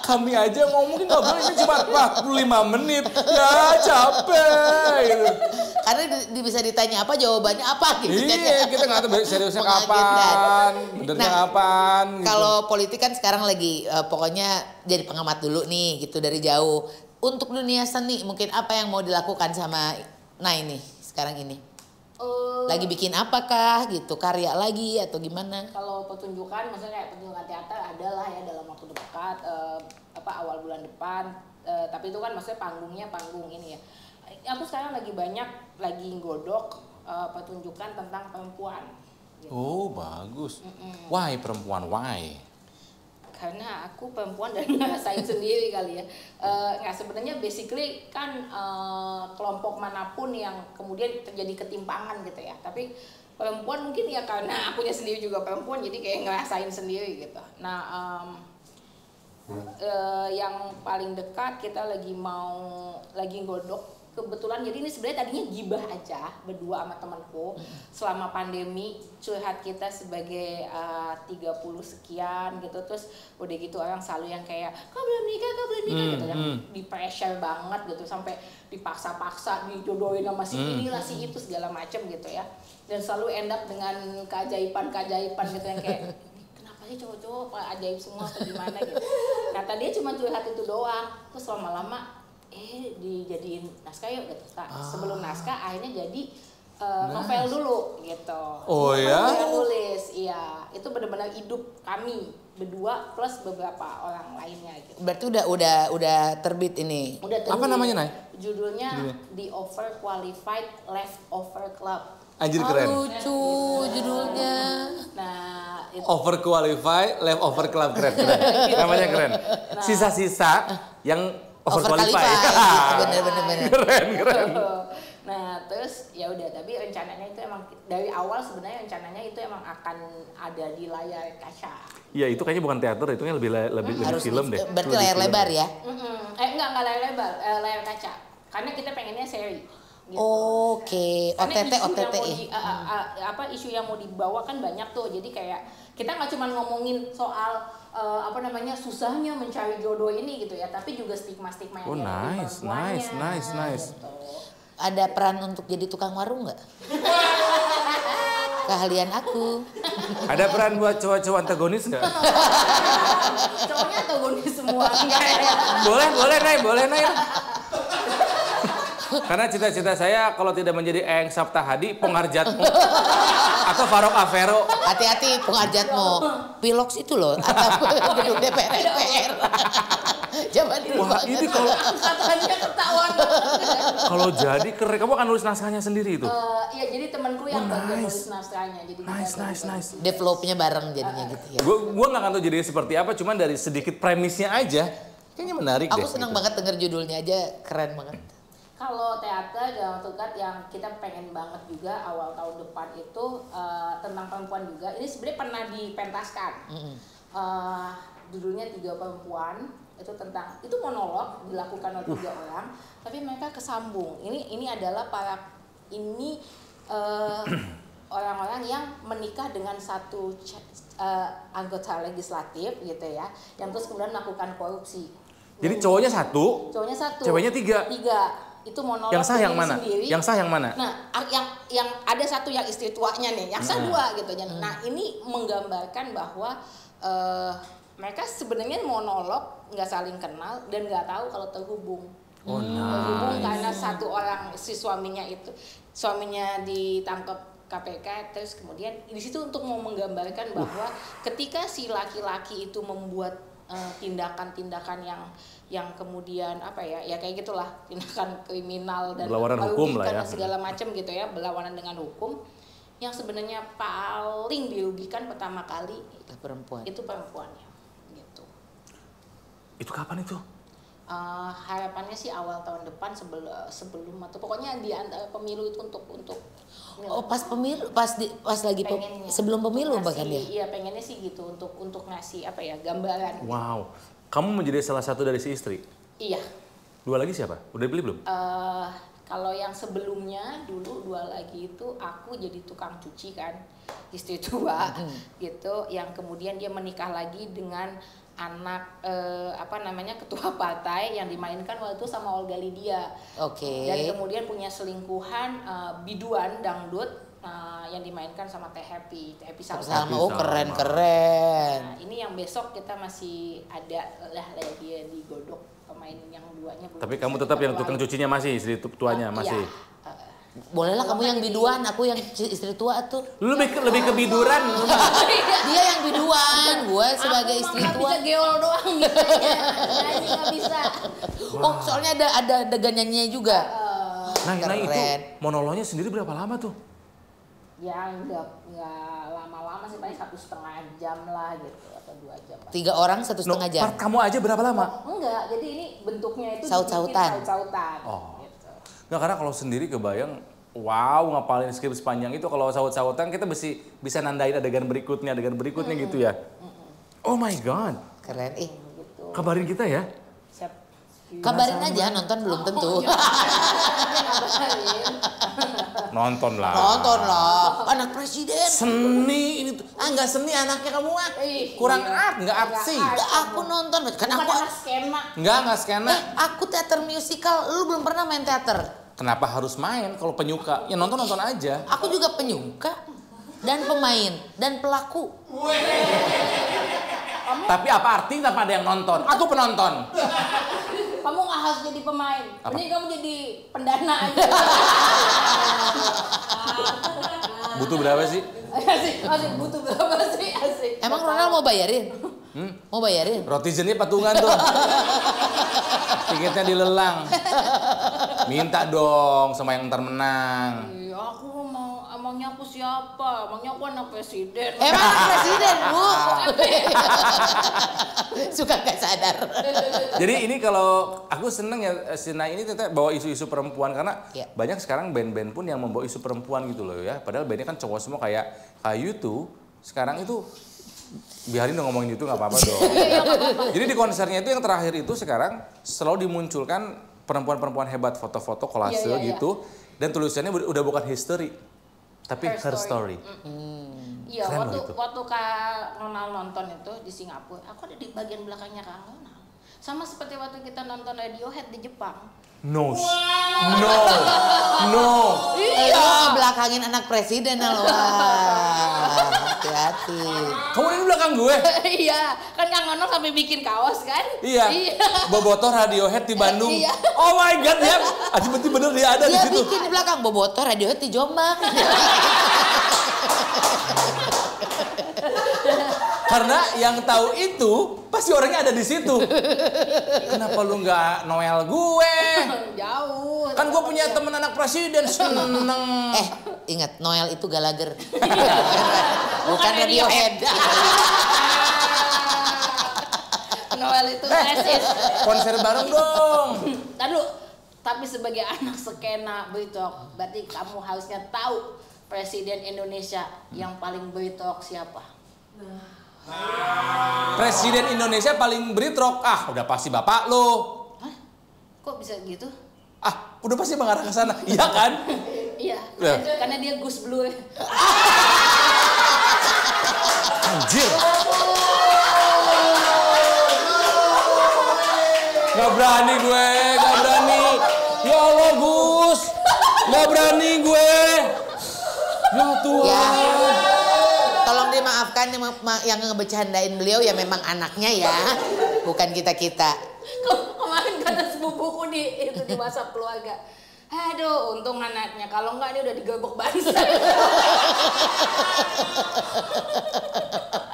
Kami aja ngomongin ngobrol ini cuma 45 menit. Ya capek. Gitu. Karena bisa ditanya apa, jawabannya apa gitu. Iya, kita nggak tahu seriusnya kapan, benernya kapan. Gitu. Kalau politik kan sekarang lagi pokoknya jadi pengamat dulu nih gitu dari jauh. Untuk dunia seni mungkin apa yang mau dilakukan sama Nay nih sekarang ini? Lagi bikin apakah gitu, karya lagi atau gimana? Kalau pertunjukan, maksudnya kayak pertunjukan teater adalah ya dalam waktu dekat, awal bulan depan. Tapi itu kan maksudnya panggungnya panggung ini ya. Aku sekarang lagi nggodok pertunjukan tentang perempuan. Gitu. Oh bagus. Why perempuan? Why? Karena aku perempuan dan ngerasain sendiri kali ya. Nggak sebenarnya basically kan kelompok manapun yang kemudian terjadi ketimpangan gitu ya. Tapi perempuan mungkin ya karena akunya sendiri juga perempuan jadi kayak ngerasain sendiri gitu. Nah yang paling dekat kita lagi godok. Kebetulan jadi ini sebenarnya tadinya gibah aja berdua sama temanku selama pandemi, curhat kita sebagai 30 sekian gitu, terus udah gitu orang selalu yang kayak kau belum nikah gitu, yang di pressure banget gitu sampai dipaksa-paksa dijodohin sama si inilah si itu segala macem gitu ya, dan selalu end up dengan keajaiban gitu yang kayak kenapa sih cowok-cowok ajaib semua atau gimana gitu. Kata dia cuma curhat itu doang, terus lama-lama dijadiin naskah yuk gitu. Sebelum naskah akhirnya jadi novel dulu gitu. Oh ya? Yang nulis, iya. Itu benar-benar hidup kami berdua plus beberapa orang lainnya gitu. Berarti udah terbit ini. Udah terbit. Apa namanya, Nay? Judulnya The Overqualified Leftover Club. Anjir keren. Lucu judulnya. Nah, itu. Overqualified, leftover club keren. Namanya keren. Sisa-sisa yang overqualified. Bener. Keren. Nah terus ya udah, tapi rencananya itu emang dari awal sebenarnya rencananya itu emang akan ada di layar kaca. Iya itu kayaknya bukan teater, itu kan lebih film deh. Berarti layar lebar ya? Enggak layar lebar, layar kaca. Karena kita pengennya seri. Gitu. Oke. OTT ya. Isu yang mau dibawa kan banyak tuh, jadi kayak kita nggak cuma ngomongin soal susahnya mencari jodoh ini gitu ya, tapi juga stigma-stigma yang nice. Gitu. Ada peran untuk jadi tukang warung nggak? Keahlian aku. Ada peran buat cowok-cowok antagonis nggak? Cowoknya antagonis semua enggak ya? Boleh Nay. Karena cita-cita saya kalau tidak menjadi Eyang Saptahadi, Pengharjatmu atau Farok Avero. Hati-hati Pengharjatmu. Pilox itu loh atau gedung DPR. Zaman dulu. Wah, ini kalau Katanya ketahuan. kalau jadi keren, kamu akan nulis naskahnya sendiri itu. Iya, jadi temanku yang bantu nulis naskahnya. Jadi Nice. Developnya bareng jadinya gitu ya. Gue nggak akan tahu jadinya seperti apa, cuman dari sedikit premisnya aja kayaknya menarik deh. Aku senang banget denger judulnya aja, keren banget. Kalau teater dalam tugas yang kita pengen banget juga awal tahun depan itu tentang perempuan juga. Ini sebenarnya pernah dipentaskan. Judulnya 3 Perempuan. Itu monolog dilakukan oleh 3 orang, tapi mereka kesambung. Ini adalah orang-orang yang menikah dengan satu anggota legislatif gitu ya, yang terus kemudian melakukan korupsi. Jadi cowoknya satu, Cowoknya satu. ceweknya tiga. Itu monolog Yang sah yang mana? sendiri. Yang sah yang mana? Nah, yang ada satu yang istri tuanya nih, yang sah dua gitu. Nah, ini menggambarkan bahwa mereka sebenarnya monolog, nggak saling kenal dan nggak tahu kalau terhubung. Terhubung karena satu orang si suaminya ditangkap KPK, terus kemudian di situ untuk mau menggambarkan bahwa ketika si laki-laki itu membuat tindakan-tindakan yang kemudian ya kayak gitulah, tindakan kriminal dan berlawanan hukum lah ya, segala macam gitu ya, berlawanan dengan hukum, yang sebenarnya paling dirugikan pertama kali itu perempuannya gitu. Itu kapan itu? Harapannya sih awal tahun depan, sebelum atau pokoknya di antara pemilu itu untuk pas pemilu, pas lagi sebelum pemilu bahkan ya. Iya, pengennya sih gitu untuk ngasih gambaran. Wow. Kamu menjadi salah satu dari si istri? Iya. Dua lagi siapa? Udah dipilih belum? Kalau yang sebelumnya dulu dua lagi itu aku jadi tukang cuci kan, istri tua gitu, yang kemudian dia menikah lagi dengan anak ketua partai yang dimainkan waktu itu sama Olga Lydia. Oke. Dan kemudian punya selingkuhan biduan dangdut yang dimainkan sama Teh Happy Salma. Keren. Nah, ini yang besok kita masih ada lah dia digodok pemain yang duanya. Tapi kamu tetap yang tukang cucinya masih, istri tuanya masih. Iya. Bolehlah kamu yang biduan, aku yang istri tua tuh. Lu lebih ke biduran. Dia yang biduan, gue sebagai istri Aku tua. bisa geol doang gitu. Nyanyi nggak bisa. Oh, soalnya ada adegan nyanyinya juga. Nah itu Keren. monolognya sendiri berapa lama tuh? Ya nggak lama-lama sih, paling 1,5 jam lah gitu atau 2 jam. 3 orang 1,5 jam. Part kamu aja berapa lama? Enggak, jadi ini bentuknya itu Saut-sautan. Oh. Gitu. Nggak, karena kalau sendiri kebayang, wow, ngapalin skrip sepanjang itu, kalau saut-sautan kita bisa nandain adegan berikutnya gitu ya. Oh my god. Keren. Gitu. Kabarin kita ya. Siap. Kabarin aja, nonton belum tentu. Nonton lah. Anak presiden. Seni ini tuh. Nggak seni anaknya kamu ah. Kurang art, nggak artsy. Aku nonton, kan aku Bukan skema. Nggak skena. aku teater musikal, lu belum pernah main teater. Kenapa harus main kalau penyuka? Ya nonton aja. Aku juga penyuka dan pemain dan pelaku. Tapi apa artinya tanpa ada yang nonton? Aku penonton. Kamu nggak harus jadi pemain. Apa? Mending kamu jadi pendana aja. Butuh berapa sih? Asik, butuh berapa sih? Asik. Emang Ronald mau bayarin? Mau bayarin? Rotizennya patungan tuh. Tiketnya dilelang. Minta dong sama yang ntar menang. Iya, aku mau, emangnya aku siapa? Emangnya aku anak presiden. Emang anak presiden, Bu. Suka gak sadar. Jadi ini kalau aku seneng ya Sina ini ternyata bawa isu-isu perempuan karena banyak sekarang band-band pun yang membawa isu perempuan gitu loh ya. Padahal bandnya kan cowok semua kayak U2 sekarang itu biarin dong ngomongin itu nggak apa-apa dong. Jadi di konsernya itu yang terakhir itu sekarang selalu dimunculkan perempuan-perempuan hebat, foto-foto kolase gitu dan tulisannya udah bukan history tapi her story. Iya, Keren waktu gitu. Kak Ronald nonton itu di Singapura, aku ada di bagian belakangnya Kak Ronald. Sama seperti waktu kita nonton Radiohead di Jepang. No. Iya, belakangin anak presiden loh. Hati-hati. Kamu ini belakang gue? Iya, kan Kang Ronald sampai bikin kaos kan? Iya. Bobotoh Radiohead di Bandung. Iya. Oh my god ya. Berarti bener dia ada di Dia situ. bikin di belakang Bobotoh Radiohead di Jombang. Karena yang tahu itu pasti orangnya ada di situ. Kenapa lu nggak Noel gue? Jauh. Kan gue punya temen anak presiden seneng. Ingat Noel itu Gallagher. Bukan Radiohead. Noel itu tesis. Konser bareng dong. Lalu, tapi sebagai anak skena Britok, berarti kamu harusnya tahu Presiden Indonesia yang paling Britok siapa? Presiden Indonesia paling Britrock. Ah, udah pasti bapak lo. Hah? Kok bisa gitu? Ah, udah pasti mengarah ke sana. Iya kan? Iya, Ya. karena dia Gus Blue. Anjir. Gak berani gue, gak berani. Ya Allah Gus, gak berani gue. Ya Tuhan. Ya, tolong dimaafkan yang ngebecandain beliau ya memang anaknya ya, bukan kita-kita. Kemarin kata sepupuku di WhatsApp keluarga. Aduh, untung anaknya. Kalau enggak dia udah digebek Banser.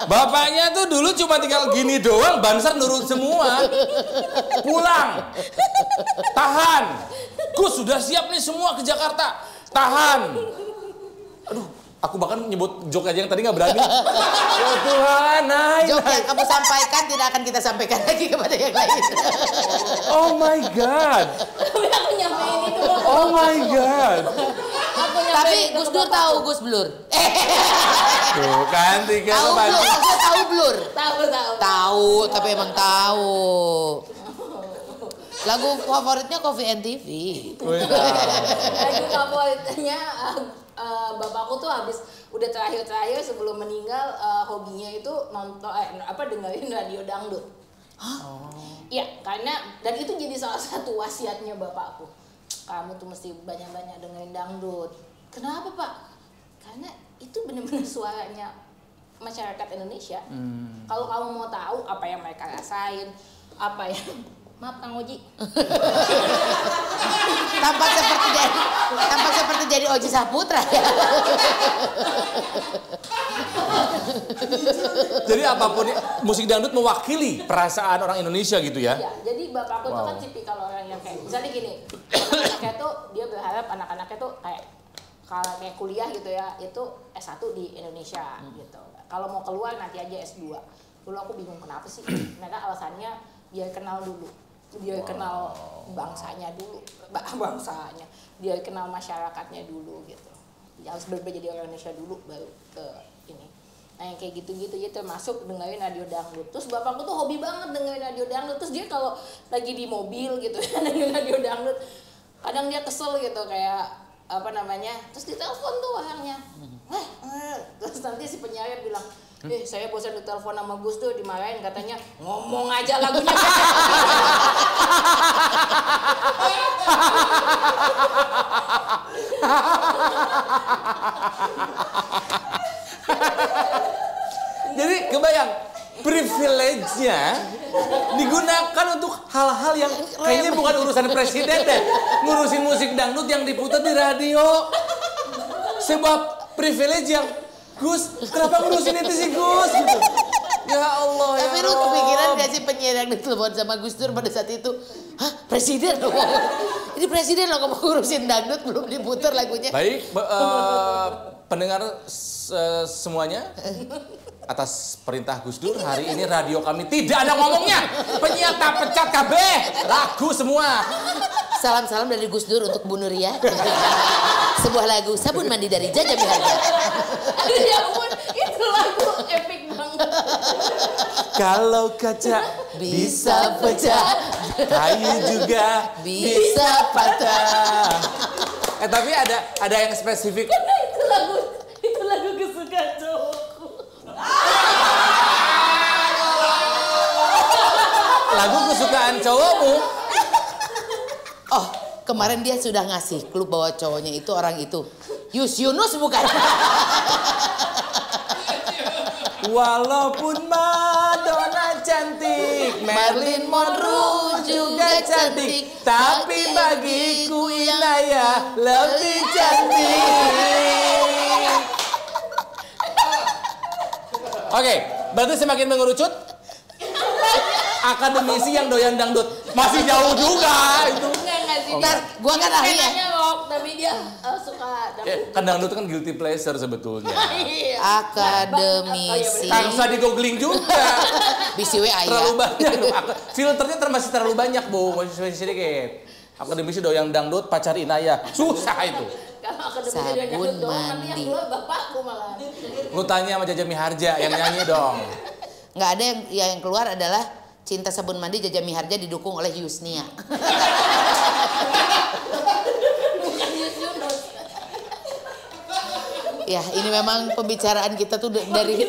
Bapaknya tuh dulu cuma tinggal gini doang, Banser nurut semua. Pulang. Tahan. Gus sudah siap nih semua ke Jakarta. Tahan. Aduh, aku bahkan nyebut joke aja yang tadi nggak berani. Ya Tuhan, Joke yang kamu sampaikan tidak akan kita sampaikan lagi kepada yang lain. Oh my God. Tapi aku nyampein itu. Oh my God. Tapi Gus Dur tahu Gus Blur. Tuh kan, tiga Tahu Blur, Gus tahu Blur. Tahu. Tahu, tapi emang tahu. Lagu favoritnya Coffee and TV. Lagu favoritnya bapakku tuh habis udah terakhir sebelum meninggal hobinya itu nonton dengerin radio dangdut. Iya, karena dan itu jadi salah satu wasiatnya bapakku. Kamu tuh mesti banyak-banyak dengerin dangdut. Kenapa, Pak? Karena itu benar-benar suaranya masyarakat Indonesia. Kalau kamu mau tahu apa yang mereka rasain, apa yang maaf Kang Oji. Tampak seperti jadi Oji Saputra ya. Jadi apapun musik dangdut mewakili perasaan orang Indonesia gitu ya? Iya, jadi bapakku tuh kan tipikal orang yang kayak misalnya gini, anak-anaknya tuh dia berharap anak-anaknya tuh kalau kayak kuliah gitu ya, itu S1 di Indonesia gitu. Kalau mau keluar nanti aja S2. Dulu aku bingung kenapa sih? Mereka alasannya biar kenal dulu. Dia kenal bangsanya dulu, dia kenal masyarakatnya dulu gitu. Dia harus jadi orang Indonesia dulu baru ke ini. Nah yang kayak gitu-gitu ya termasuk dengerin radio dangdut. Terus bapakku tuh hobi banget dengerin radio dangdut. Terus dia kalau lagi di mobil gitu ya dengerin radio dangdut, kadang dia kesel gitu kayak terus ditelepon tuh orangnya. Terus nanti si penyiar bilang, saya bosan ditelepon sama Gus tuh dimarahin katanya ngomong aja lagunya. Jadi kebayang privilege-nya digunakan untuk hal-hal yang kayaknya bukan urusan presiden deh. Ngurusin musik dangdut yang diputar di radio. Sebab privilege yang Gus, kenapa ngurusin itu sih Gus? Gitu. Ya Allah, ya Tapi lu kepikiran gak sih penyiar yang ditelepon sama Gus Dur pada saat itu? Hah? Presiden loh? Ini presiden loh kamu ngurusin dangdut belum diputar lagunya. Baik, pendengar semuanya, atas perintah Gus Dur hari ini radio kami tidak ada ngomongnya. Penyiar tak pecat kabeh, lagu semua. Salam-salam dari Gus Dur untuk Bu Nuria. Sebuah lagu sabun mandi dari Jaja Miharja. Aduh ya ampun, itu lagu epic banget. Kalau kaca bisa pecah, kayu juga bisa patah. Tapi ada yang spesifik. Karena itu lagu kesukaan cowokku. Lagu kesukaan cowokmu? Oh, kemarin dia sudah ngasih clue bahwa cowoknya itu orang itu. Yunus bukan? Walaupun Madonna cantik, Marilyn Monroe juga cantik, tapi bagiku Inaya lebih cantik. Oke, berarti semakin mengerucut. Akademisi yang doyan dangdut masih jauh juga itu. Gua kan ahli ya. Tapi dia suka dangdut. Kan dangdut kan guilty pleasure sebetulnya. Akademisi. Kan usah di googling juga. BCW Terlalu ayah. banyak. Filternya masih terlalu banyak, Bu. Masih sedikit. Akademisi doyan dangdut, pacar Inaya. Susah itu. Kalau akademisi dia dangdut doang, nanti yang keluar bapakku malah. Lu tanya sama Jaja Miharja yang nyanyi dong. Nggak ada yang keluar adalah Cinta Sabun Mandi Jaja Miharja didukung oleh Yusnia. Bukan Yunus. Ya, ini memang pembicaraan kita tuh dari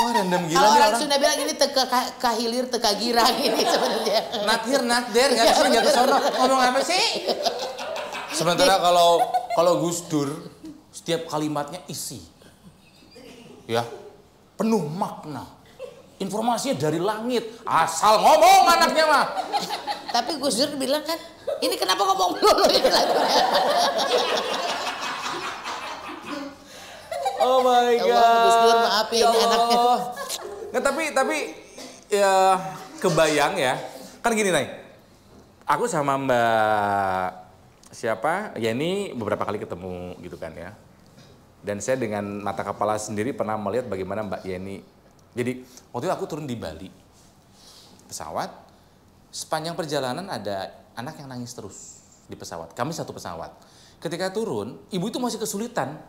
Wah, random gila Kalau nih orang orang. Sunda bilang ini teka kahilir teka girang ini sebenarnya. Not here, not there, nggak kesini, nggak kesono. Ngomong apa sih? Sementara kalau Gus Dur, setiap kalimatnya isi. Ya, penuh makna. Informasinya dari langit. Asal ngomong anaknya mah. Tapi Gus Dur bilang kan, ini kenapa ngomong melulu ini lagunya. Oh my Ya god. Allah, Gus Dur maaf ya ini anaknya. Nggak, tapi ya kebayang ya. Kan gini Nay. Aku sama Mbak siapa? Yeni beberapa kali ketemu gitu kan ya. Dan saya dengan mata kepala sendiri pernah melihat bagaimana Mbak Yeni. Jadi waktu itu aku turun di Bali. Pesawat. Sepanjang perjalanan ada anak yang nangis terus di pesawat. Kami satu pesawat. Ketika turun, ibu itu masih kesulitan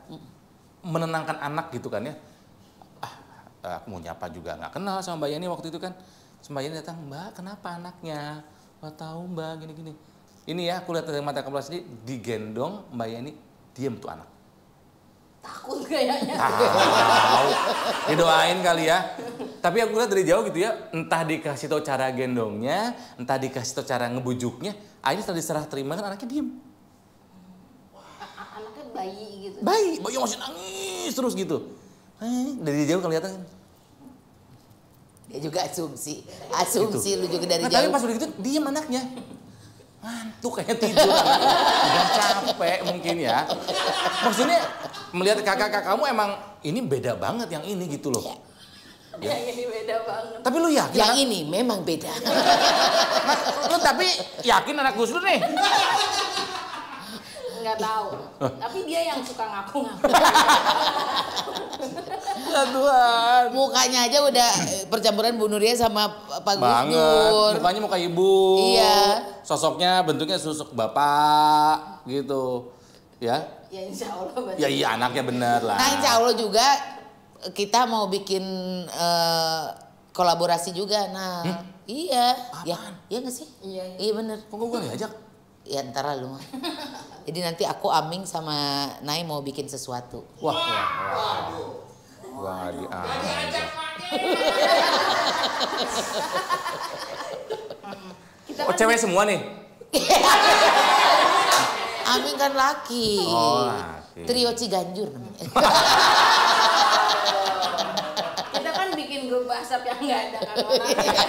menenangkan anak gitu kan ya. Aku mau nyapa juga nggak kenal sama Mbak Yeni waktu itu kan. Mbak Yeni datang, Mbak kenapa anaknya? Nggak tahu Mbak gini-gini. Ini ya aku lihat dari mata kepala sendiri digendong Mbak Yeni, diem tuh anak. Takut kayaknya. Tahu, didoain kali ya. Tapi aku lihat dari jauh gitu ya, entah dikasih tahu cara gendongnya, entah dikasih tahu cara ngebujuknya, akhirnya setelah diserah terima kan anaknya diem. Anaknya bayi gitu. Bayi masih nangis terus gitu. Dari jauh kelihatan kan. Dia juga asumsi lu juga dari Nah, tapi jauh. pas udah gitu diem anaknya. Ngantuk kayaknya tidur. Udah capek mungkin ya. Maksudnya melihat kakak-kakakmu emang ini beda banget yang ini gitu loh. Ya ini beda banget. Tapi lu yakin? Yang ini memang beda. Lu tapi yakin anak Gus Dur nih? Nggak tahu. Tapi dia yang suka ngaku-ngaku. Ya Tuhan. Mukanya aja udah percampuran Bu Nuria sama Pak Gus Banget. Dur. Mukanya muka ibu. Iya. Sosoknya bentuknya sosok bapak gitu. Ya. Ya insya Allah berarti. Ya iya anaknya bener lah. Nah insya Allah juga kita mau bikin kolaborasi juga. Nah iya. Ya, iya nggak sih? Iya. Iya bener. Kok gue gak diajak? Ya ntar lah lu mah. Jadi nanti aku Aming sama Nay mau bikin sesuatu. Wah. Gua gak diajak. Oh cewek semua nih? Aming kan laki. Oh, laki. Trio Ciganjur namanya. Kita kan bikin grup WhatsApp yang nggak ada kan orangnya.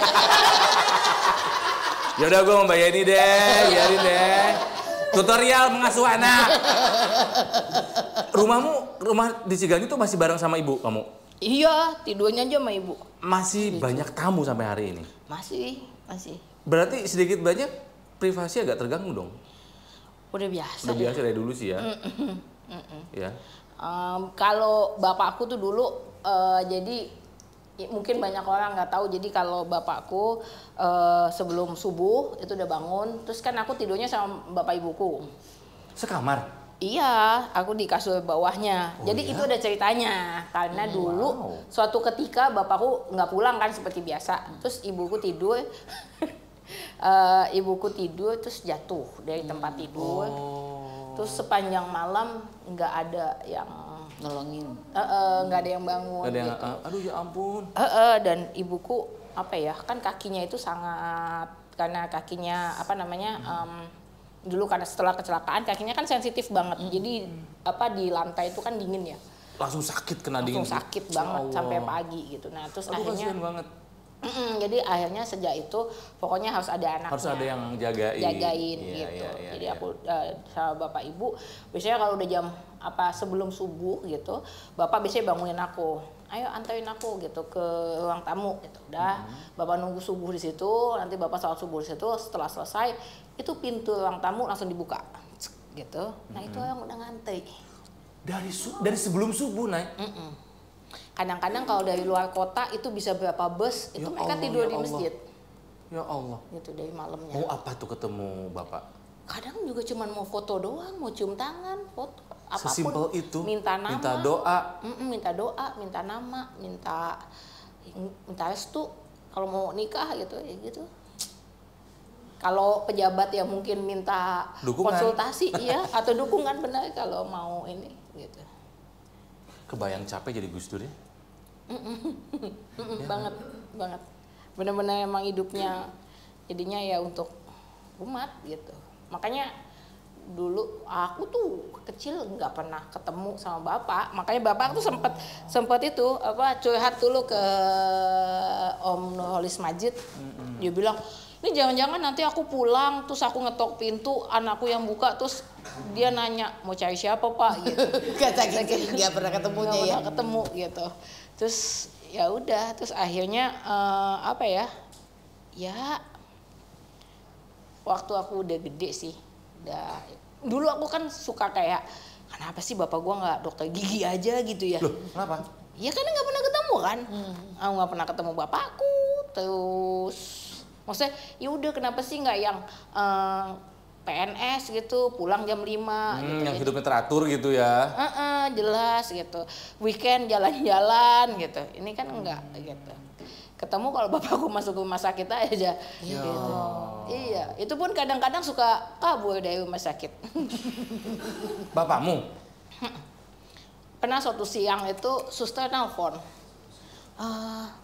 Ya udah gue mau Mbak Yeni deh, biarin deh. Tutorial mengasuh anak. Rumah di Ciganjur tuh masih bareng sama ibu kamu? Iya, tidurnya aja sama ibu. Masih banyak tamu sampai hari ini? Masih. Berarti sedikit banyak privasi agak terganggu dong? Udah biasa. Udah biasa dari dulu sih ya? Ya. Kalau bapakku tuh dulu jadi mungkin banyak orang nggak tahu, jadi kalau bapakku sebelum subuh itu udah bangun, terus kan aku tidurnya sama bapak ibuku. Sekamar? Iya, aku di kasur bawahnya. Oh, jadi iya? itu ada ceritanya, karena dulu suatu ketika bapakku nggak pulang kan seperti biasa, terus ibuku tidur. Ibuku tidur terus jatuh dari tempat tidur. Terus sepanjang malam nggak ada yang Nolongin. nggak ada yang bangun. Ada yang, gitu. aduh ya ampun. Dan ibuku apa ya, kan kakinya itu sangat, karena kakinya apa namanya, dulu karena setelah kecelakaan kakinya kan sensitif banget. Jadi apa di lantai itu kan dingin ya. Langsung sakit kena dingin. Langsung sakit Ya banget Allah. sampai pagi gitu. Nah terus Aduh, akhirnya kasihan banget. jadi akhirnya sejak itu pokoknya harus ada anaknya. Harus ada yang jagain. Iya, gitu. iya, Jadi iya. aku sama bapak ibu biasanya kalau udah jam apa sebelum subuh gitu, bapak biasanya bangunin aku. Ayo anterin aku gitu ke ruang tamu gitu. Udah, bapak nunggu subuh di situ, nanti bapak sholat subuh di situ, setelah selesai itu pintu ruang tamu langsung dibuka. Cek, gitu. Nah, itu yang udah ngantri. Dari sebelum subuh, Nay? Kadang-kadang kalau dari luar kota itu bisa berapa bus, itu Ya mereka Allah, tidur ya di Allah. masjid. Ya Allah. Gitu dari malamnya. Mau apa tuh ketemu Bapak? Kadang juga cuma mau foto doang, mau cium tangan, foto apapun. Sesimpel itu? Minta nama, Minta doa? minta doa, minta nama, minta restu. Kalau mau nikah gitu, ya gitu. Kalau pejabat ya mungkin minta Dukungan. konsultasi, iya, atau dukungan benar kalau mau ini, gitu. Kebayang capek jadi Gus Dur ya? Banget, banget. Bener-bener emang hidupnya jadinya ya untuk umat gitu. Makanya dulu aku tuh kecil nggak pernah ketemu sama bapak. Makanya bapak tuh sempet itu curhat dulu ke Om Nurholis Majid. Dia bilang, ini jangan-jangan nanti aku pulang terus aku ngetok pintu, anakku yang buka terus dia nanya mau cari siapa pak gitu. Kata nggak pernah ketemunya Nggak ya. pernah ketemu gitu. Terus ya udah, terus akhirnya ya waktu aku udah gede sih, dulu aku kan suka kayak kenapa sih bapak gua nggak dokter gigi aja gitu ya? Loh, kenapa? Ya karena nggak pernah ketemu kan, aku nggak pernah ketemu bapakku, terus maksudnya ya udah kenapa sih nggak yang PNS gitu, pulang jam 5 gitu. Yang hidupnya teratur gitu ya. Jelas gitu, weekend jalan-jalan gitu, ini kan enggak gitu. Ketemu kalau bapakku masuk ke rumah sakit aja gitu. Iya, itu pun kadang-kadang suka kabur dari rumah sakit. Bapakmu? Pernah suatu siang itu suster nelpon,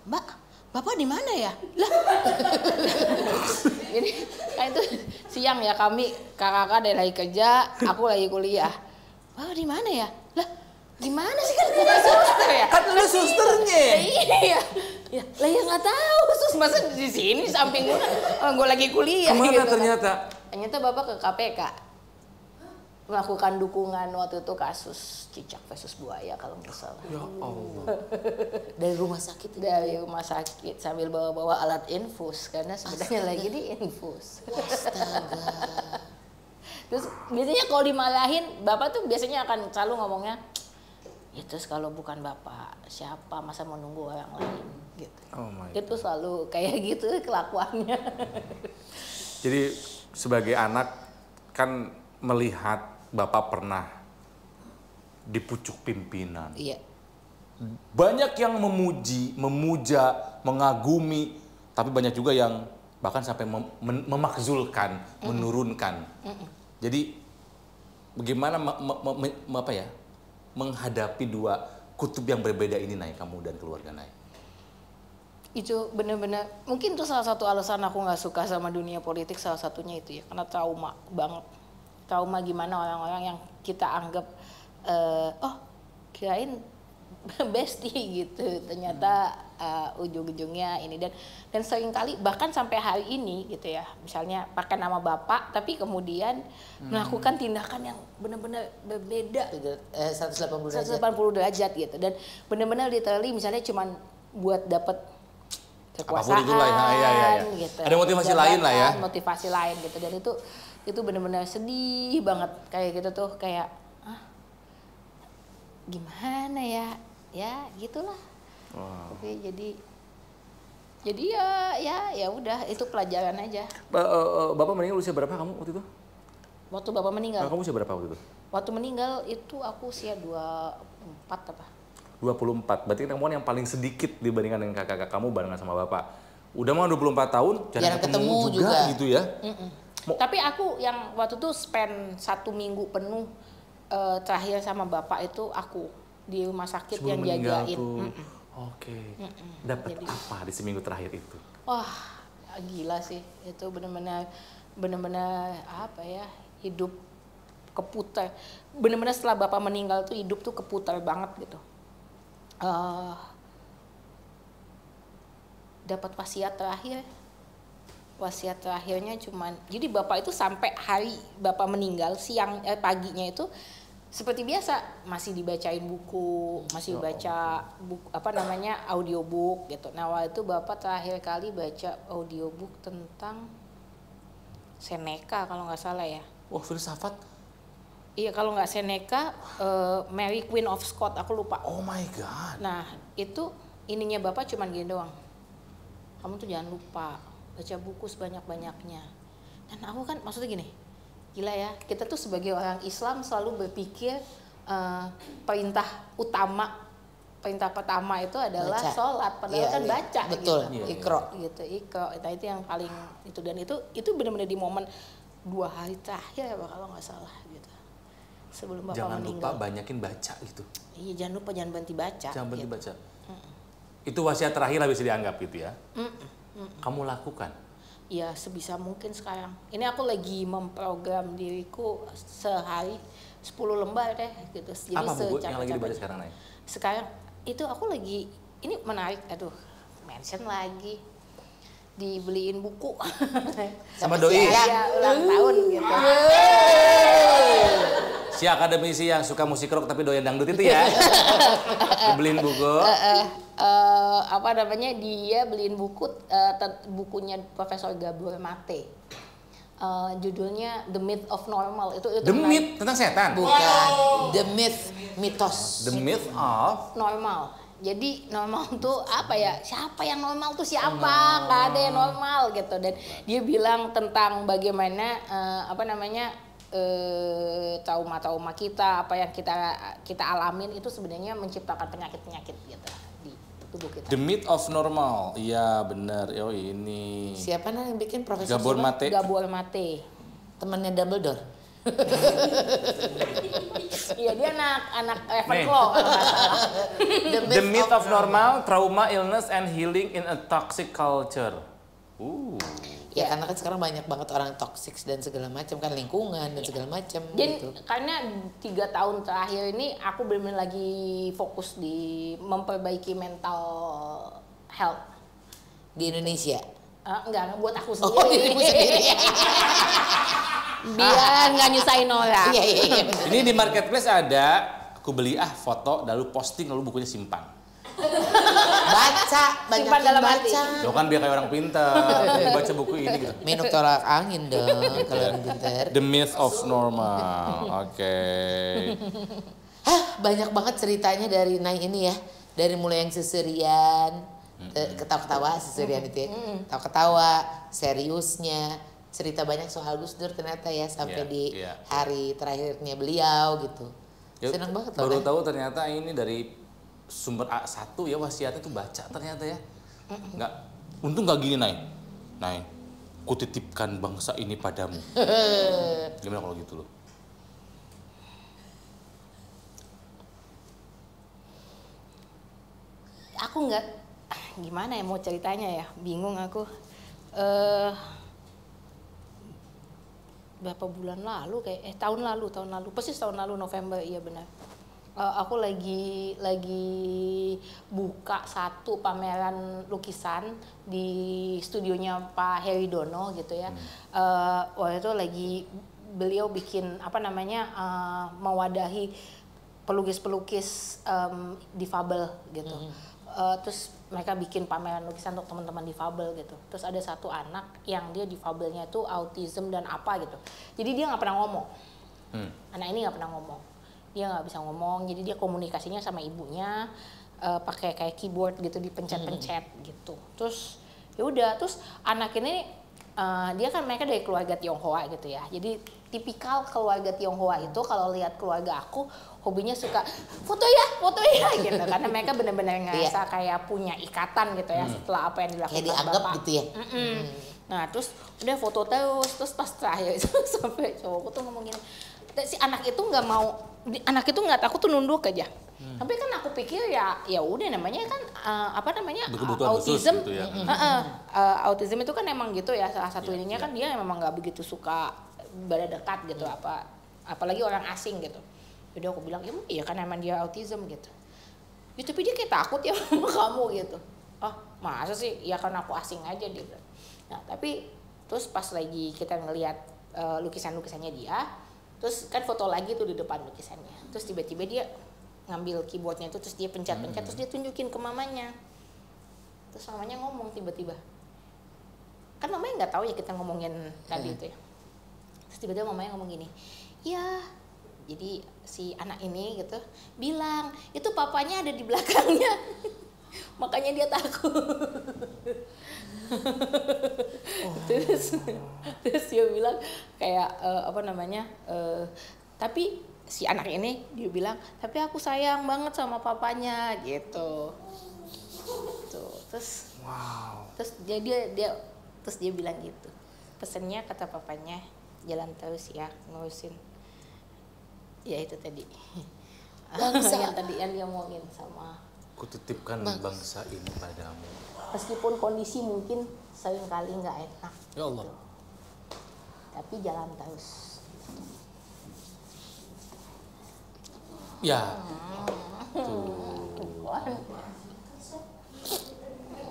Mbak, bapak di mana ya? Lah, ini kan itu siang ya, kami kakak dari lagi kerja, aku lagi kuliah. Bapak di mana ya? Lah, gimana sih kan bukan suster ya? Kan lu susternya. Iya, ya, lah ya nggak tahu, sus masa di sini samping gue lagi kuliah. Kemana gitu ternyata? Kan. Ternyata bapak ke KPK melakukan dukungan waktu itu kasus cicak versus buaya kalau nggak salah. Ya Allah. Dari rumah sakit. Dari rumah sakit sambil bawa-bawa alat infus karena sebenarnya lagi di infus. Astaga. Terus biasanya kalau dimarahin bapak tuh biasanya akan selalu ngomongnya, ya terus kalau bukan bapak siapa, masa mau nunggu orang lain gitu. Oh my Itu selalu kayak gitu kelakuannya. Jadi sebagai anak kan melihat bapak pernah di pucuk pimpinan. Iya. Banyak yang memuji, memuja, mengagumi, tapi banyak juga yang bahkan sampai memakzulkan, menurunkan. Jadi bagaimana menghadapi dua kutub yang berbeda ini, Nay, kamu dan keluarga Nay? Itu bener-bener mungkin itu salah satu alasan aku nggak suka sama dunia politik, salah satunya itu ya, karena trauma banget. Trauma gimana orang-orang yang kita anggap kirain bestie gitu, ternyata ujung-ujungnya ini dan sering kali bahkan sampai hari ini gitu ya, misalnya pakai nama bapak tapi kemudian melakukan tindakan yang benar-benar berbeda 180 derajat. 180 derajat gitu, dan benar-benar literally misalnya cuman buat dapat kekuasaan Apapun itulah, ya. gitu. Ada motivasi lain lah ya. Motivasi lain gitu, dan itu benar-benar sedih banget kayak gitu tuh, kayak gimana ya gitulah. Wow. Oke, jadi ya udah, itu pelajaran aja. Bapak meninggal usia berapa kamu waktu itu? Waktu bapak meninggal. Kamu usia berapa waktu itu? Waktu meninggal itu aku usia 24 apa? 24. Berarti kamu yang paling sedikit dibandingkan dengan kakak-kakak kamu barengan sama bapak. Udah mah 24 tahun, jarang ketemu juga gitu ya. Tapi aku yang waktu itu spend 1 minggu penuh terakhir sama bapak itu aku di rumah sakit Sebelum yang meninggal jagain. tuh. Oke. Dapat Jadi- apa di seminggu terakhir itu? Wah, gila sih. Itu benar-benar apa ya, hidup keputar. Benar-benar setelah bapak meninggal tuh hidup tuh keputar banget gitu. Dapat wasiat terakhir. Wasiat terakhirnya cuman, jadi bapak itu sampai hari bapak meninggal paginya itu seperti biasa masih dibacain buku, masih baca buku audiobook gitu. Nah, waktu itu bapak terakhir kali baca audiobook tentang Seneca kalau nggak salah ya. Wah, filsafat. Iya, kalau nggak Seneca, Mary Queen of Scots, aku lupa. Oh my God. Nah, itu ininya bapak cuman gini doang. Kamu tuh jangan lupa baca buku sebanyak-banyaknya. Dan aku kan maksudnya gini, gila ya, kita tuh sebagai orang Islam selalu berpikir perintah pertama itu adalah Baca. sholat, padahal Iya, kan iya. baca. Betul, gitu. Iqra. Gitu, Iqra. Nah, itu yang paling itu, dan itu benar-benar di momen 2 hari terakhir apa kalau nggak salah gitu. Sebelum bapak Jangan meninggal. lupa banyakin baca gitu. Iya, jangan lupa, jangan berhenti baca. Jangan berhenti gitu. baca. Itu wasiat terakhir lah bisa dianggap gitu ya. Kamu lakukan. Ya sebisa mungkin sekarang. Ini aku lagi memprogram diriku sehari 10 lembar deh gitu. Jadi Apa buku yang lagi secapek-capeknya. dibaca sekarang, Nay? Sekarang itu aku lagi, ini menarik, aduh mention lagi. Dibeliin buku. Sama doi. Ya ulang tahun gitu. Si akademisi yang suka musik rock tapi doyan dangdut itu ya. Dibeliin buku. Apa namanya, dia beliin buku, bukunya Profesor Gabor Mate. Judulnya The Myth of Normal. Itu The Myth tentang setan. Bukan. The Myth, mitos. The Myth of Normal. Jadi normal tuh apa ya? Siapa yang normal tuh siapa? Nggak ada yang normal gitu. Dan dia bilang tentang bagaimana apa namanya, trauma-trauma kita, apa yang kita alamin itu sebenarnya menciptakan penyakit-penyakit gitu di tubuh kita. The Myth of Normal. Iya benar. Oh ini. Siapa yang bikin Profesor Gabor siapa? Mate. Gabor Mate. Temannya Dumbledore. Iya, dia anak Nih. Ravenclaw. The Myth of Normal, Trauma, Illness, and Healing in a Toxic Culture. Ya karena kan sekarang banyak banget orang toxic dan segala macam kan, lingkungan dan segala macam Jadi gitu. karena 3 tahun terakhir ini aku benar-benar lagi fokus di memperbaiki mental health. Di Indonesia. Enggak, buat aku Oh, sendiri. dirimu sendiri. Biar nggak nyusahin orang. Iya. Ini di marketplace ada, aku beli foto, lalu posting, lalu bukunya simpan. Baca, banyak Simpan dalam hati. baca. Lo kan biar kayak orang pintar, baca buku ini gitu. Minum tolak angin dong kalau orang pintar. The Myth of Normal, oke. Hah, banyak banget ceritanya dari Nay ini ya. Dari mulai yang seserian, ketawa-ketawa seserian itu ya. Ketawa-ketawa, seriusnya. Cerita banyak soal Gus Dur ternyata ya sampai Iya, di iya. hari terakhirnya beliau gitu. Ya, Senang banget loh. baru Nay. tahu ternyata ini dari sumber A1 ya, wasiatnya tuh baca ternyata ya. Nggak, untung nggak gini Nay, kutitipkan bangsa ini padamu. Gimana kalau gitu loh? Aku nggak, gimana ya mau ceritanya ya, bingung aku. Berapa bulan lalu tahun lalu persis tahun lalu November, iya benar. Aku lagi buka satu pameran lukisan di studionya Pak Heri Dono gitu ya. Waktu itu lagi beliau bikin apa namanya, mewadahi pelukis-pelukis difabel gitu. Terus mereka bikin pameran lukisan untuk teman-teman difabel gitu. Terus ada satu anak yang dia difabelnya itu autism dan apa gitu. Jadi dia nggak pernah ngomong. Anak ini nggak pernah ngomong. Dia nggak bisa ngomong. Jadi dia komunikasinya sama ibunya pakai kayak keyboard gitu, dipencet-pencet gitu. Terus ya udah. Terus anak ini dia kan, mereka dari keluarga Tionghoa gitu ya. Jadi tipikal keluarga Tionghoa itu kalau lihat keluarga aku hobinya suka foto ya gitu, karena mereka benar-benar ngerasa kayak punya ikatan gitu ya setelah apa yang dilakukan Kayak dianggap bapak. gitu ya. Nah terus udah foto terus pas terakhir itu sampai cowokku tuh ngomong gini, si anak itu nggak mau, anak itu nggak takut tuh nunduk aja. Tapi kan aku pikir ya udah namanya kan apa namanya Kebutuhan khusus autism gitu ya. autism itu kan emang gitu ya, salah satu ininya kan dia memang nggak begitu suka berdekat gitu, apalagi orang asing gitu. Jadi aku bilang iya kan emang dia autism gitu. Ya tapi dia kayak takut ya sama kamu gitu. Masa sih, ya kan aku asing aja dia bilang. Nah tapi terus pas lagi kita ngelihat lukisan-lukisannya dia, terus kan foto lagi tuh di depan lukisannya, terus tiba-tiba dia ngambil keyboardnya itu, terus dia pencet-pencet, terus dia tunjukin ke mamanya, terus mamanya ngomong tiba-tiba, kan mamanya nggak tahu ya kita ngomongin tadi itu ya, terus tiba-tiba mamanya ngomong gini, ya jadi si anak ini gitu bilang itu papanya ada di belakangnya makanya dia takut. Terus dia bilang kayak apa namanya, tapi si anak ini dia bilang tapi aku sayang banget sama papanya gitu. Tuh, terus terus dia bilang gitu, pesennya kata papanya jalan terus ya, ngurusin ya itu tadi yang tadi yang dia ngomongin sama Kutitipkan bangsa ini padamu. Meskipun kondisi mungkin seringkali nggak enak, Ya Allah. tapi jalan terus. Ya.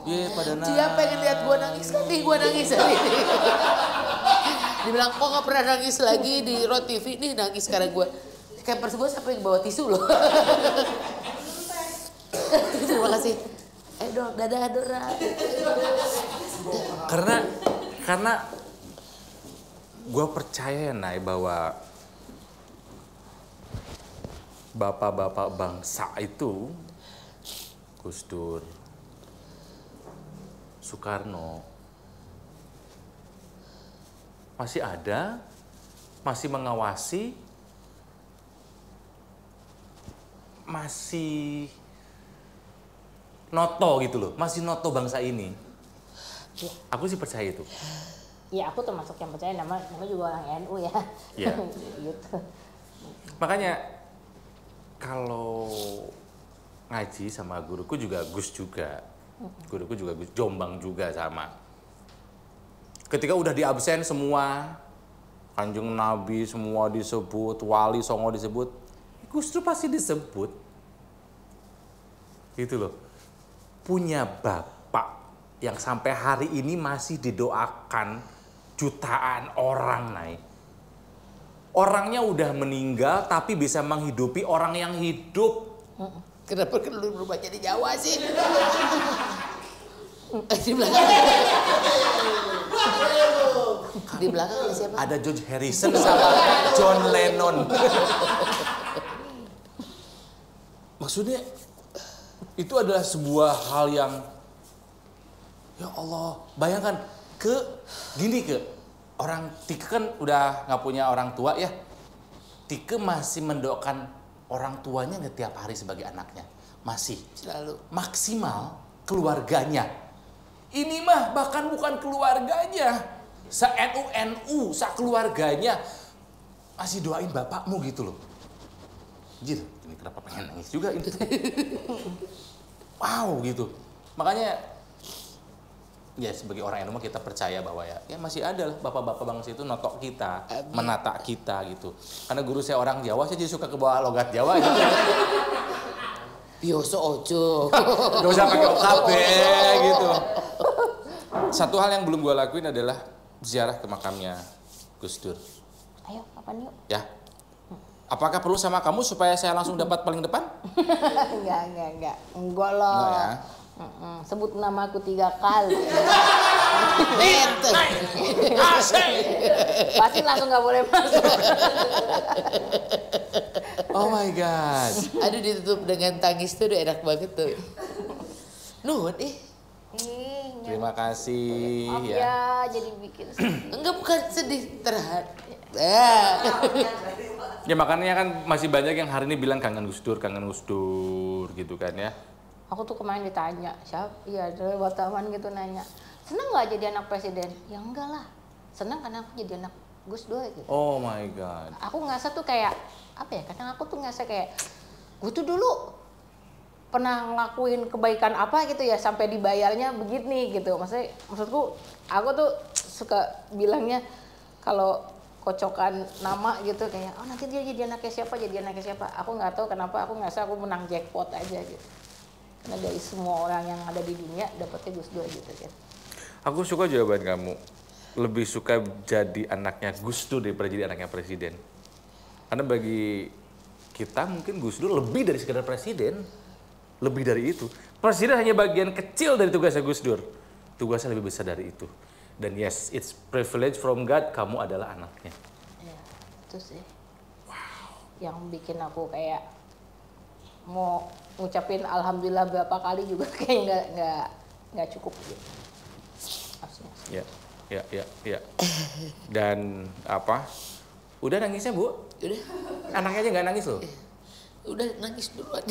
Iya pada nangis. Dia pengen lihat gua nangis kan nih, gua nangis hari ini. Dibilang kok nggak pernah nangis lagi di Rot TV, nih nangis sekarang gua. Campers gua sampai bawa tisu loh. Terima kasih. Dok, dadah Dora. Karena gue percaya ya Nay bahwa bapak-bapak bangsa itu Gus Dur, Soekarno masih ada, masih mengawasi, masih noto gitu loh, masih noto bangsa ini. Ya. Aku sih percaya itu. Ya aku termasuk yang percaya, nama juga orang NU ya. Iya. Gitu. Makanya kalau ngaji sama guruku juga Gus juga. Guruku juga Gus, Jombang juga sama. Ketika udah di absen semua, Kanjeng Nabi semua disebut, Wali Songo disebut, Gus Dur pasti disebut. Gitu loh. Punya bapak yang sampai hari ini masih didoakan jutaan orang, Nay. Orangnya udah meninggal tapi bisa menghidupi orang yang hidup. Kenapa lu berubah jadi Jawa sih? Di belakang. Di belakang ada siapa? Ada George Harrison sama John Lennon. Maksudnya itu adalah sebuah hal yang ya Allah, bayangkan gini orang Tike kan udah nggak punya orang tua ya. Tike masih mendoakan orang tuanya nggak tiap hari sebagai anaknya, masih Selalu. maksimal keluarganya. Ini mah bahkan bukan keluarganya, se-NU, keluarganya masih doain bapakmu gitu loh. Jir, ini kenapa pengen nangis juga ini? Wow gitu. Makanya ya sebagai orang NU kita percaya bahwa ya masih ada lah bapak-bapak bangsa itu notok kita, menata kita gitu. Karena guru saya orang Jawa, saya jadi suka ke bawah logat Jawa gitu. Biasa ojo. Gak usah pakai OKB gitu. Satu hal yang belum gue lakuin adalah ziarah ke makamnya Gus Dur. Ayo, kapan yuk? Ya. Apakah perlu sama kamu supaya saya langsung dapat paling depan? Enggak. Enggak loh. Enggak ya. Sebut nama aku 3 kali. Ente. Pasti langsung nggak boleh masuk. Oh my God. Aduh, ditutup dengan tangis tuh udah enak banget tuh. Nuhun Terima kasih Maaf ya. ya, jadi bikin Enggak, bukan sedih, terhad. Ya makanya kan masih banyak yang hari ini bilang kangen Gus Dur gitu kan ya. Aku tuh kemarin ditanya, iya ada wartawan gitu nanya, seneng nggak jadi anak presiden? Ya enggak lah, seneng karena aku jadi anak Gus Dur gitu. Oh my God. Aku ngerasa tuh kayak, apa ya, kadang aku tuh ngerasa kayak, gue tuh dulu pernah ngelakuin kebaikan apa gitu ya, sampai dibayarnya begini gitu. Maksudku, aku tuh suka bilangnya, kalau kocokan nama gitu kayak, oh nanti dia jadi anaknya siapa. Aku nggak tahu kenapa, aku ngerasa aku menang jackpot aja gitu. Karena dari semua orang yang ada di dunia dapetnya Gus Dur gitu kan. Aku suka jawaban kamu. Lebih suka jadi anaknya Gus Dur daripada jadi anaknya presiden. Karena bagi kita mungkin Gus Dur lebih dari sekedar presiden. Lebih dari itu. Presiden hanya bagian kecil dari tugasnya Gus Dur. Tugasnya lebih besar dari itu. Dan yes, it's privilege from God, kamu adalah anaknya. Ya, itu sih. Wow. Yang bikin aku kayak mau ngucapin alhamdulillah berapa kali juga kayak nggak cukup gitu. Ya. Dan apa? Udah nangisnya, Bu? Udah. Anaknya aja nggak nangis loh. Udah nangis duluan.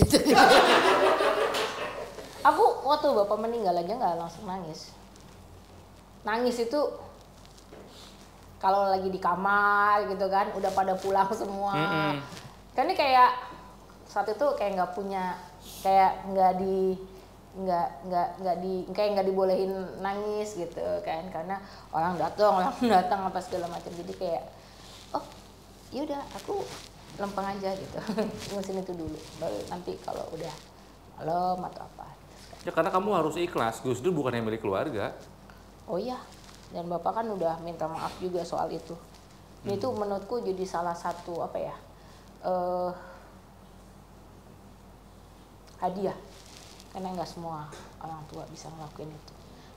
Aku waktu bapak meninggal aja nggak langsung nangis. Nangis itu kalau lagi di kamar gitu kan, udah pada pulang semua. Kan ini kayak saat itu kayak nggak punya kayak nggak dibolehin nangis gitu kan, karena orang datang apa segala macam. Jadi kayak oh yaudah aku lempeng aja gitu. Ngurusin itu dulu, baru nanti kalau udah malam atau apa. Ya karena kamu harus ikhlas, Gus Dur bukan yang milik keluarga. Oh iya, dan Bapak kan udah minta maaf juga soal itu. Itu menurutku jadi salah satu apa ya, hadiah, karena nggak semua orang tua bisa ngelakuin itu.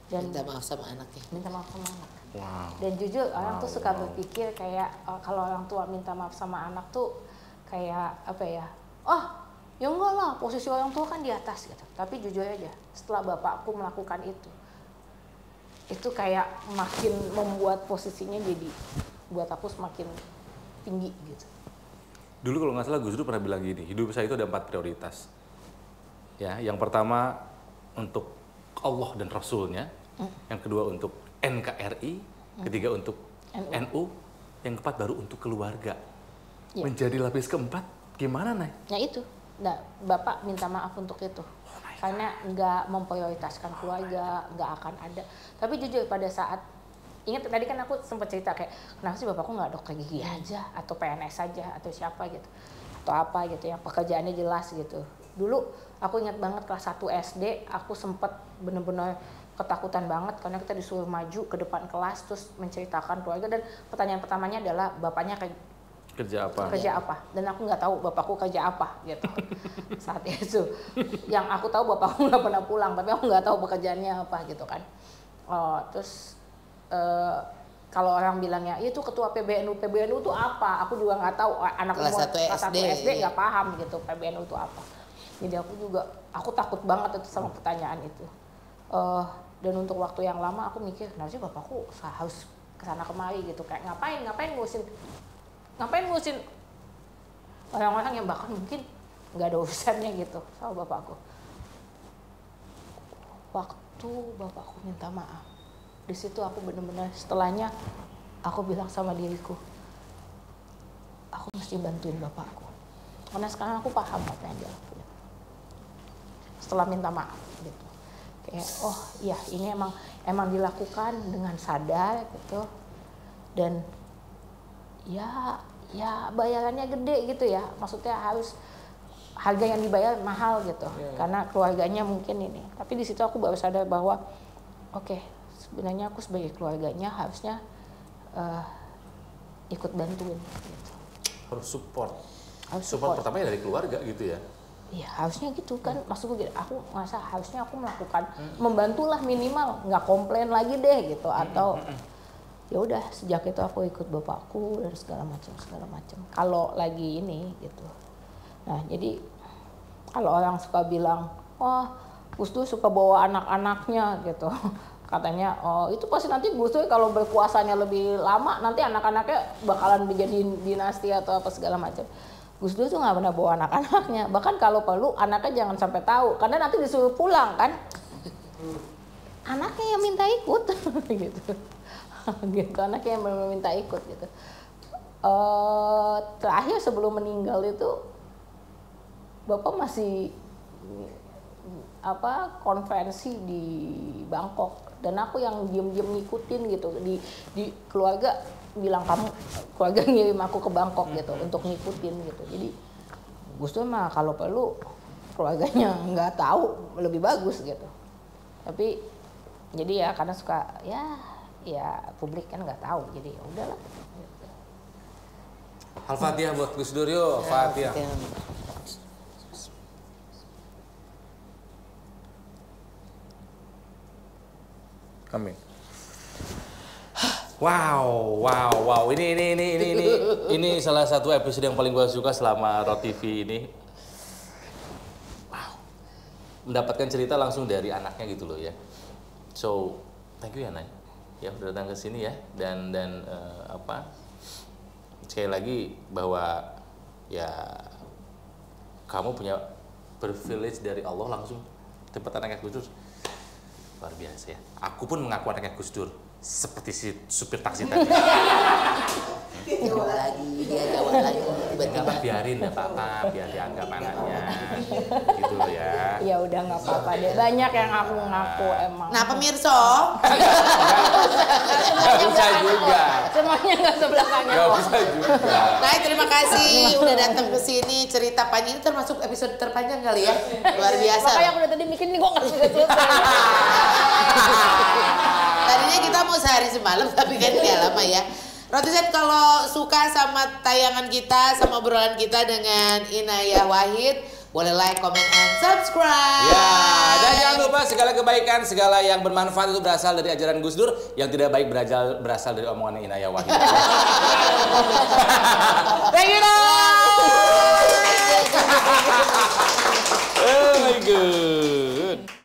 Dan Minta maaf sama anaknya. minta maaf sama anak. Wow. Dan jujur orang tuh suka berpikir kayak kalau orang tua minta maaf sama anak tuh kayak apa ya, ya enggak lah, posisi orang tua kan di atas gitu. Tapi jujur aja, setelah bapakku melakukan itu kayak makin membuat posisinya jadi buat aku semakin tinggi gitu. Dulu kalau nggak salah Gus Dur pernah bilang gini, hidup saya itu ada 4 prioritas. Ya, yang pertama untuk Allah dan Rasulnya, yang kedua untuk NKRI, ketiga untuk NU, yang keempat baru untuk keluarga. Ya. Menjadi lapis keempat, gimana Nay? Nah itu, Bapak minta maaf untuk itu. Karena nggak memprioritaskan keluarga, nggak akan ada. Tapi jujur pada saat, ingat tadi kan aku sempat cerita kayak, kenapa sih bapakku nggak dokter gigi aja, atau PNS aja, atau siapa gitu. Atau apa gitu, yang pekerjaannya jelas gitu. Dulu aku ingat banget kelas 1 SD, aku sempet bener-bener ketakutan banget karena kita disuruh maju ke depan kelas terus menceritakan keluarga, dan pertanyaan pertamanya adalah bapaknya Kerja apa? kerja apa, dan aku nggak tahu bapakku kerja apa gitu saat itu. Yang aku tahu bapakku nggak pernah pulang, tapi aku nggak tahu pekerjaannya apa gitu kan. Terus kalau orang bilangnya itu ketua PBNU itu apa, aku juga nggak tahu. Anak Kelas 1 SD nggak paham gitu PBNU itu apa. Jadi aku takut banget itu sama pertanyaan itu. Dan untuk waktu yang lama aku mikir, kenapa sih bapakku harus kesana kemari gitu, kayak ngapain ngurusin orang-orang yang bahkan mungkin nggak ada urusannya gitu sama bapakku. Waktu bapakku minta maaf, di situ aku bener-bener setelahnya aku bilang sama diriku, aku mesti bantuin bapakku, karena sekarang aku paham apa yang dia lakuin setelah minta maaf gitu. Kayak oh iya, ini emang dilakukan dengan sadar gitu, dan ya bayarannya gede gitu ya, maksudnya harus harga yang dibayar mahal gitu, karena keluarganya mungkin ini. Tapi di situ aku baru sadar bahwa oke, sebenarnya aku sebagai keluarganya harusnya ikut bantuin gitu. Harus support. Support Pertamanya dari keluarga gitu ya. Iya harusnya gitu kan, maksudku gitu. Aku merasa harusnya aku melakukan membantulah, minimal nggak komplain lagi deh gitu, atau ya udah sejak itu aku ikut bapakku dan segala macam kalau lagi ini gitu. Nah jadi kalau orang suka bilang Gus Dur suka bawa anak-anaknya gitu, katanya itu pasti nanti Gus Dur kalau berkuasanya lebih lama nanti anak-anaknya bakalan menjadi dinasti atau apa segala macam. Gus Dur tuh nggak pernah bawa anak-anaknya, bahkan kalau perlu anaknya jangan sampai tahu, karena nanti disuruh pulang kan, anaknya yang minta ikut gitu. Gitu, anaknya yang meminta ikut gitu. Terakhir sebelum meninggal itu Bapak masih konferensi di Bangkok, dan aku yang diam-diam ngikutin gitu. Di keluarga bilang, kamu keluarga ngirim aku ke Bangkok gitu untuk ngikutin gitu. Jadi Gus Dur mah kalau perlu keluarganya nggak tahu lebih bagus gitu. Tapi jadi ya karena suka ya publik kan nggak tahu, jadi ya udahlah. Al-Fatihah buat Gus Dur yuk, Fatihah. Amin. Wow. Ini salah satu episode yang paling gue suka selama Rot TV ini. Wow. Mendapatkan cerita langsung dari anaknya gitu loh ya. So, thank you ya Nay. Ya udah datang ke sini ya, dan sekali lagi bahwa ya kamu punya privilege dari Allah langsung dapat anaknya Gus Dur, luar biasa ya. Aku pun mengaku anaknya Gus Dur seperti si supir taksi tadi. Dia jawab lagi tiba-tiba. Biarin ya Papa, biar dianggap anaknya. Gitu gitu loh ya. Ya udah nggak apa-apa deh. Banyak yang aku ngaku emang. Nah pemirsa, Gak usah juga. Semuanya nggak sebelah kanan. Gak usah juga. Nah, terima kasih udah datang ke sini. Cerita panjang ini termasuk episode terpanjang kali ya. Luar biasa. Makanya aku udah tadi mikir nih kok nggak selesai. Tadinya kita mau sehari semalam tapi kan nggak lama ya. Rotizen kalau suka sama tayangan kita, sama obrolan kita dengan Inayah Wahid, boleh like, comment, and subscribe. Ya, dan jangan lupa segala kebaikan, segala yang bermanfaat itu berasal dari ajaran Gus Dur, yang tidak baik berasal dari omongan Inayah Wahid. Thank you, guys. Oh my God.